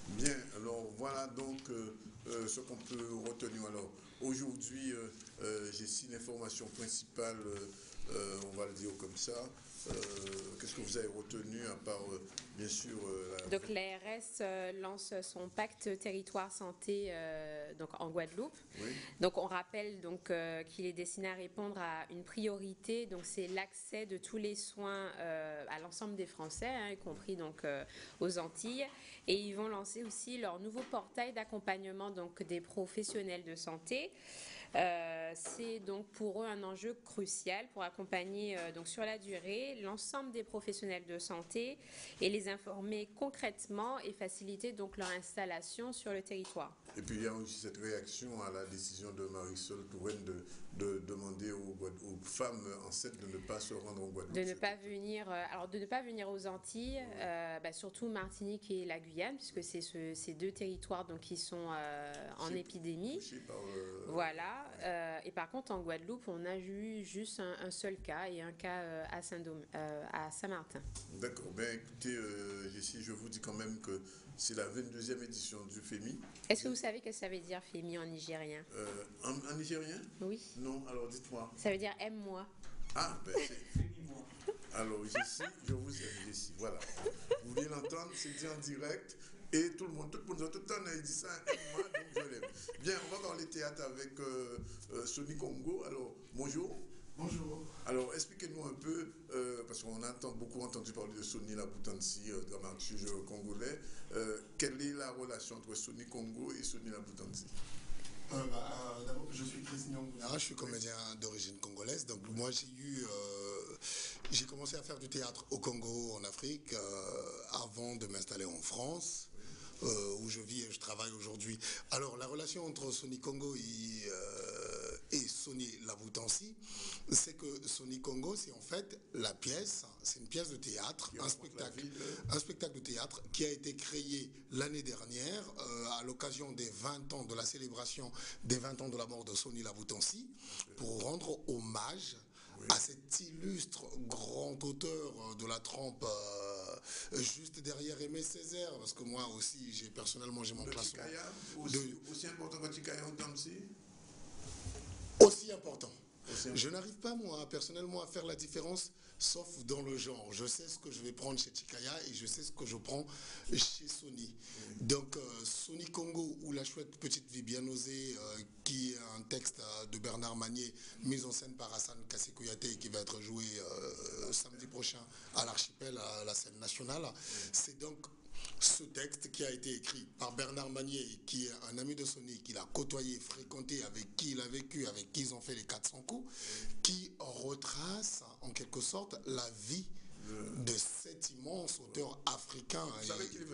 Bien, alors voilà donc ce qu'on peut retenir. Alors aujourd'hui, j'ai 6 informations principales on va le dire comme ça. Qu'est-ce que vous avez retenu à part, bien sûr... Donc l'ARS lance son pacte territoire santé donc en Guadeloupe. Oui. Donc on rappelle donc qu'il est destiné à répondre à une priorité, donc c'est l'accès de tous les soins à l'ensemble des Français, hein, y compris donc aux Antilles. Et ils vont lancer aussi leur nouveau portail d'accompagnement donc des professionnels de santé. C'est donc pour eux un enjeu crucial pour accompagner donc sur la durée l'ensemble des professionnels de santé et les informer concrètement et faciliter donc leur installation sur le territoire. Et puis il y a aussi cette réaction à la décision de Marisol Touraine de demander aux femmes enceintes de ne pas se rendre en Guadeloupe. De ne pas venir, de ne pas venir aux Antilles, surtout Martinique et la Guyane, puisque c'est ces deux territoires donc qui sont en épidémie. Voilà. Et par contre, en Guadeloupe, on a eu juste un seul cas et un cas à Saint-Martin. D'accord. Ben écoutez, Jessie, je vous dis quand même que c'est la 22e édition du FEMI. Est-ce que vous savez ce que ça veut dire FEMI en nigérien? En nigérien? Oui. Non, alors dites-moi. Ça veut dire aime-moi. Ah, ben c'est FEMI-moi. Alors Jessie, je vous aime, Jessie. Voilà. Vous voulez l'entendre, c'est dit en direct. Et tout le monde tout le temps, il dit ça, moi, donc je l'aime. Bien, on va parler théâtre avec Sony Congo. Alors, bonjour. Bonjour. Alors, expliquez-nous un peu, parce qu'on a beaucoup entendu parler de Sony Laboutansi, dramaturge congolais. Quelle est la relation entre Sony Congo et Sony Laboutansi? D'abord, je suis Christian Mounara, je suis comédien d'origine congolaise. Donc, moi, j'ai commencé à faire du théâtre au Congo, en Afrique, avant de m'installer en France. Où je vis et je travaille aujourd'hui. Alors, la relation entre Sony Congo et Sony Laboutansi, c'est que Sony Congo, c'est en fait la pièce, c'est une pièce de théâtre, un spectacle de théâtre qui a été créé l'année dernière à l'occasion des 20 ans de la célébration des 20 ans de la mort de Sony Laboutansi pour rendre hommage à cet illustre grand auteur de la trempe juste derrière Aimé Césaire, parce que moi aussi, personnellement, j'ai mon classement. Aussi important que Tikaya Otamsi? Aussi important. Je n'arrive pas, moi, personnellement, à faire la différence, sauf dans le genre. Je sais ce que je vais prendre chez Tikaya et je sais ce que je prends chez Sony. Donc, Sony Congo, ou La chouette petite vie bien osée, qui est un texte de Bernard Magnier, mis en scène par Hassan Kassekouyaté, qui va être joué samedi prochain à l'Archipel, à la scène nationale. C'est donc ce texte qui a été écrit par Bernard Magnier, qui est un ami de Sony, qu'il a côtoyé, fréquenté, avec qui il a vécu, avec qui ils ont fait les 400 coups, qui retrace en quelque sorte la vie de cet immense auteur africain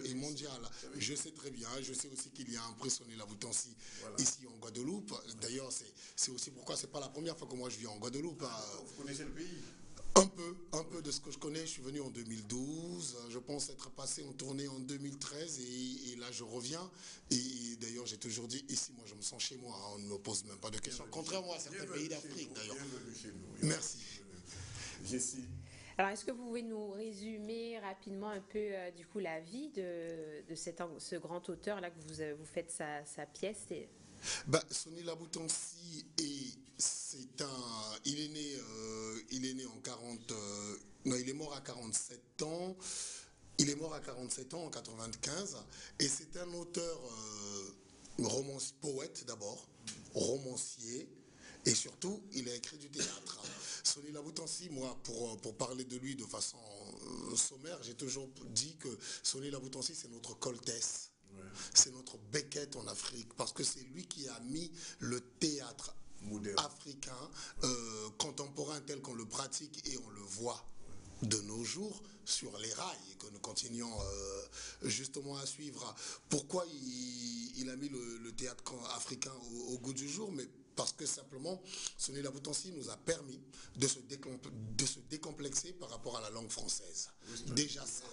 et mondial. Je sais très bien, je sais aussi qu'il y a un prix Sony Laboutansi ici en Guadeloupe. D'ailleurs, c'est aussi pourquoi c'est pas la première fois que moi je vis en Guadeloupe. Vous connaissez le pays? Un peu de ce que je connais. Je suis venu en 2012. Je pense être passé en tournée en 2013 et là je reviens. Et d'ailleurs j'ai toujours dit ici moi je me sens chez moi. On ne me pose même pas de questions. Contrairement à certains pays d'Afrique d'ailleurs. Merci. Jessie. Alors, est-ce que vous pouvez nous résumer rapidement un peu, du coup, la vie de ce grand auteur-là que vous faites sa pièce Sony Laboutansi, il est né en 40... non, il est mort à 47 ans. Il est mort à 47 ans en 95. Et c'est un auteur, poète d'abord, romancier. Et surtout, il a écrit du théâtre. Sony Laboutansi, moi, pour parler de lui de façon sommaire, j'ai toujours dit que Sony Laboutansi, c'est notre Coltès. Ouais. C'est notre Beckett en Afrique, parce que c'est lui qui a mis le théâtre africain, contemporain tel qu'on le pratique et on le voit de nos jours sur les rails que nous continuons justement à suivre. Pourquoi il a mis le théâtre africain au goût du jour? Mais parce que simplement, Sony Laboutansi nous a permis de se décomplexer par rapport à la langue française. Déjà ça.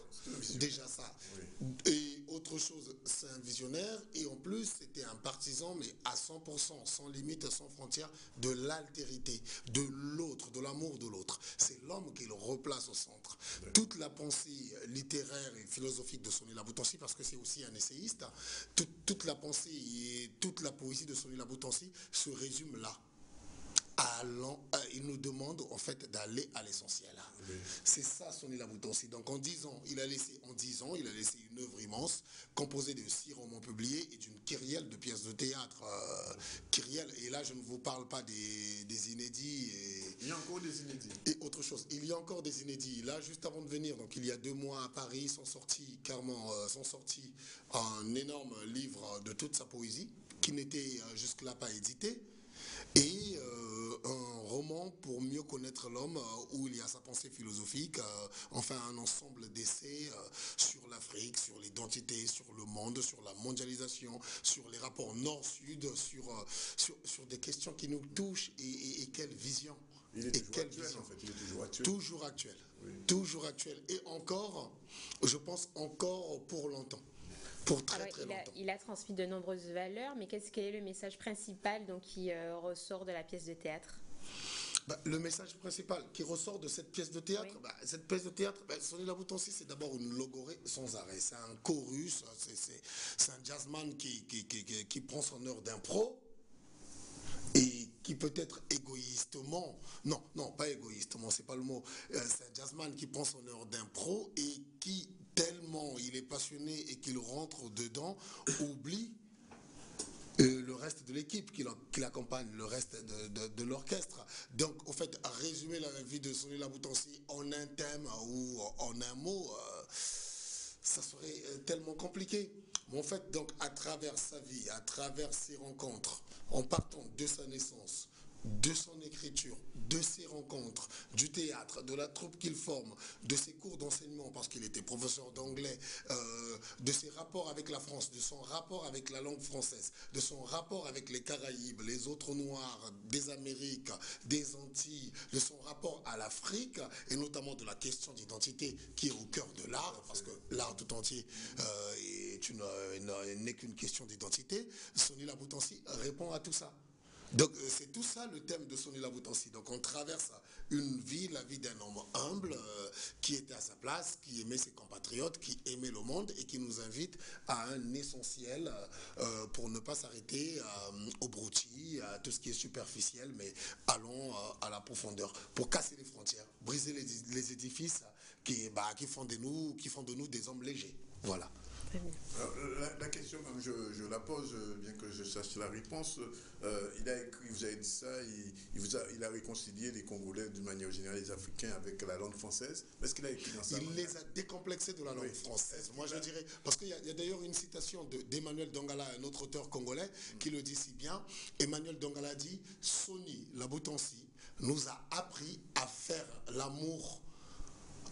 Oui. Et autre chose, c'est un visionnaire et en plus, c'était un partisan, mais à 100%, sans limite, sans frontières, de l'altérité, de l'autre, de l'amour de l'autre. C'est l'homme qui le replace au centre. Oui. Toute la pensée littéraire et philosophique de Sony Laboutansi, parce que c'est aussi un essayiste, toute la pensée et toute la poésie de Sony Laboutansi se résume là. il nous demande en fait d'aller à l'essentiel. Oui. C'est ça Sony Laboutansi. Donc en 10 ans, il a laissé une œuvre immense composée de 6 romans publiés et d'une kyrielle de pièces de théâtre. Kyrielle, et là je ne vous parle pas des inédits. Il y a encore des inédits. Et autre chose, il y a encore des inédits. Là, juste avant de venir, donc il y a 2 mois à Paris, sont sortis un énorme livre de toute sa poésie qui n'était jusque-là pas édité. Et un roman pour mieux connaître l'homme où il y a sa pensée philosophique, enfin un ensemble d'essais sur l'Afrique, sur l'identité, sur le monde, sur la mondialisation, sur les rapports nord-sud, sur des questions qui nous touchent et quelle vision. Il est toujours actuel en fait, il est toujours actuel. Toujours actuel, oui. Toujours actuel. Et encore, je pense encore pour longtemps. Pour très longtemps. Il a transmis de nombreuses valeurs, mais quel est le message principal donc, qui ressort de la pièce de théâtre? Le message principal qui ressort de cette pièce de théâtre, oui. Cette pièce de théâtre, Sony Laboutansi, c'est d'abord une logorée sans arrêt. C'est un chorus, c'est un jazzman qui prend son heure d'impro et qui peut être égoïstement, non, pas égoïstement, c'est pas le mot, c'est un jazzman qui prend son heure d'impro et qui, tellement il est passionné et qu'il rentre dedans, oublie le reste de l'équipe qui l'accompagne, le reste de l'orchestre. Donc, en fait, résumer la vie de Sony Laboutansi en un thème ou en un mot, ça serait tellement compliqué. Mais en fait, donc, à travers sa vie, à travers ses rencontres, en partant de sa naissance, de son écriture, de ses rencontres, du théâtre, de la troupe qu'il forme, de ses cours d'enseignement, parce qu'il était professeur d'anglais, de ses rapports avec la France, de son rapport avec la langue française, de son rapport avec les Caraïbes, les autres Noirs, des Amériques, des Antilles, de son rapport à l'Afrique, et notamment de la question d'identité qui est au cœur de l'art, parce que l'art tout entier n'est qu'une question d'identité. Sony Laboutansi répond à tout ça. Donc c'est tout ça le thème de Sony Laboutansi. Donc on traverse une vie, la vie d'un homme humble qui était à sa place, qui aimait ses compatriotes, qui aimait le monde et qui nous invite à un essentiel pour ne pas s'arrêter au broutilles, à tout ce qui est superficiel, mais allons à la profondeur pour casser les frontières, briser les édifices qui font de nous des hommes légers. Voilà. La question, comme je la pose, bien que je sache la réponse, il a écrit, vous avez dit ça, il a réconcilié les Congolais d'une manière générale, les Africains avec la langue française. Est-ce qu'il a écrit dans ça? Il les a décomplexés de la langue française. Moi, je dirais, parce qu'il y a d'ailleurs une citation d'Emmanuel Dongala, un autre auteur congolais, qui le dit si bien. Emmanuel Dongala dit « Sony Laboutansi nous a appris à faire l'amour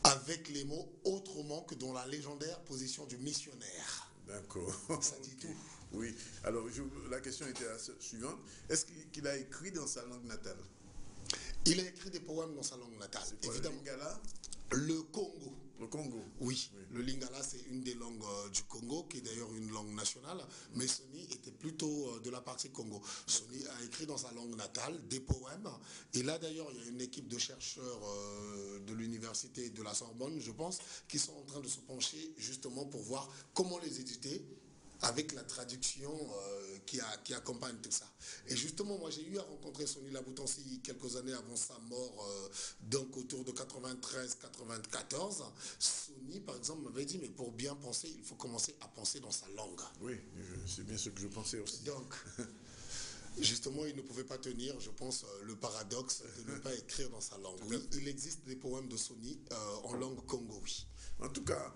avec les mots autrement que dans la légendaire position du missionnaire. » D'accord. Ça dit tout. Oui. Alors, la question était la suivante. Est-ce qu'il a écrit dans sa langue natale? Il a écrit des poèmes dans sa langue natale. C'est quoi, évidemment. Le Lingala? Le Congo. Le Congo. Oui. Le Lingala, c'est une des langues du Congo, qui est d'ailleurs une langue nationale, mais Sony était plutôt de la partie Congo. Sony a écrit dans sa langue natale des poèmes, et là d'ailleurs, il y a une équipe de chercheurs de l'université de la Sorbonne, je pense, qui sont en train de se pencher justement pour voir comment les éditer, avec la traduction qui accompagne tout ça. Et justement, moi, j'ai eu à rencontrer Sony Laboutansi quelques années avant sa mort, donc autour de 93-94. Sony, par exemple, m'avait dit, mais pour bien penser, il faut commencer à penser dans sa langue. Oui, c'est bien ce que je pensais aussi. Donc, justement, il ne pouvait pas tenir, je pense, le paradoxe de ne pas écrire dans sa langue. Oui, il existe des poèmes de Sony en langue congo, oui. En tout cas,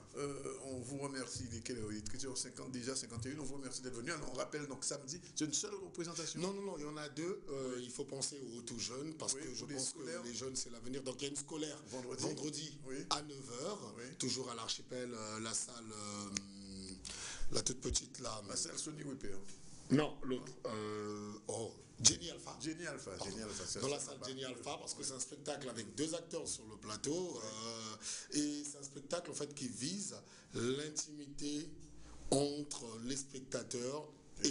on vous remercie, l'écriture 50, déjà 51, on vous remercie d'être venu. Alors, on rappelle donc samedi, c'est une seule représentation? Non, il y en a deux. Il faut penser aux tout jeunes, parce que je pense que les jeunes, c'est l'avenir. Donc, il y a une scolaire vendredi à 9h, toujours à l'archipel, la salle, la toute petite là. La salle Sony Whipper. Non, l'autre. Jenny Alpha. Jenny Alpha. Dans la salle Jenny Alpha, parce que c'est un spectacle avec 2 acteurs sur le plateau. Et c'est un spectacle en fait qui vise l'intimité entre les spectateurs et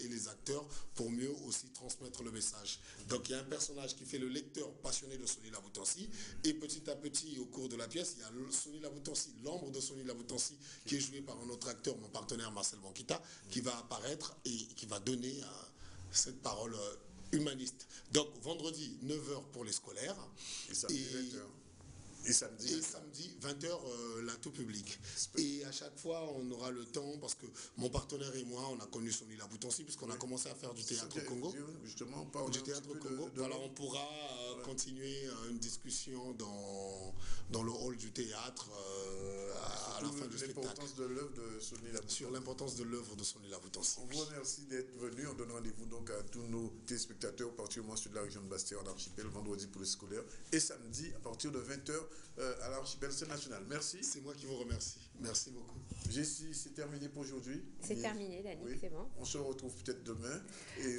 les acteurs pour mieux aussi transmettre le message. Donc il y a un personnage qui fait le lecteur passionné de Sony Laboutansi, et petit à petit au cours de la pièce, il y a Sony Laboutansi, l'ombre de Sony Laboutansi, qui est joué par un autre acteur, mon partenaire Marcel Bankita, qui va apparaître et qui va donner cette parole humaniste. Donc vendredi 9h pour les scolaires et samedi 20h. Et samedi 20h, là tout public. Et à chaque fois, on aura le temps, parce que mon partenaire et moi, on a connu Sony Laboutansi, puisqu'on a commencé à faire du théâtre au Congo. Justement, du théâtre au Congo. Voilà, on pourra continuer une discussion dans le hall du théâtre à la fin du spectacle. De l'œuvre de Sony Laboutansi. Sur l'importance de l'œuvre de Sony Laboutansi. On vous remercie d'être venu. On donne rendez-vous donc à tous nos téléspectateurs, particulièrement ceux de la région de Bastia, en archipel, vendredi pour les scolaires, et samedi à partir de 20h à l'archipel Saint-National. Merci. C'est moi qui vous remercie. Merci beaucoup. Jessie, c'est terminé pour aujourd'hui. C'est terminé, Dani, oui. C'est bon. On se retrouve peut-être demain et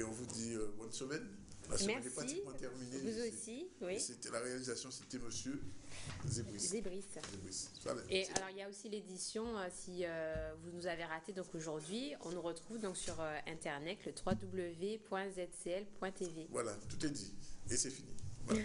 on vous dit bonne semaine. La semaine est pratiquement terminée. Vous aussi, oui. La réalisation, c'était monsieur Zébris. Et alors, il y a aussi l'édition, si vous nous avez raté, donc aujourd'hui, on nous retrouve donc sur Internet, le www.zcl.tv. Voilà, tout est dit. Et c'est fini. Voilà.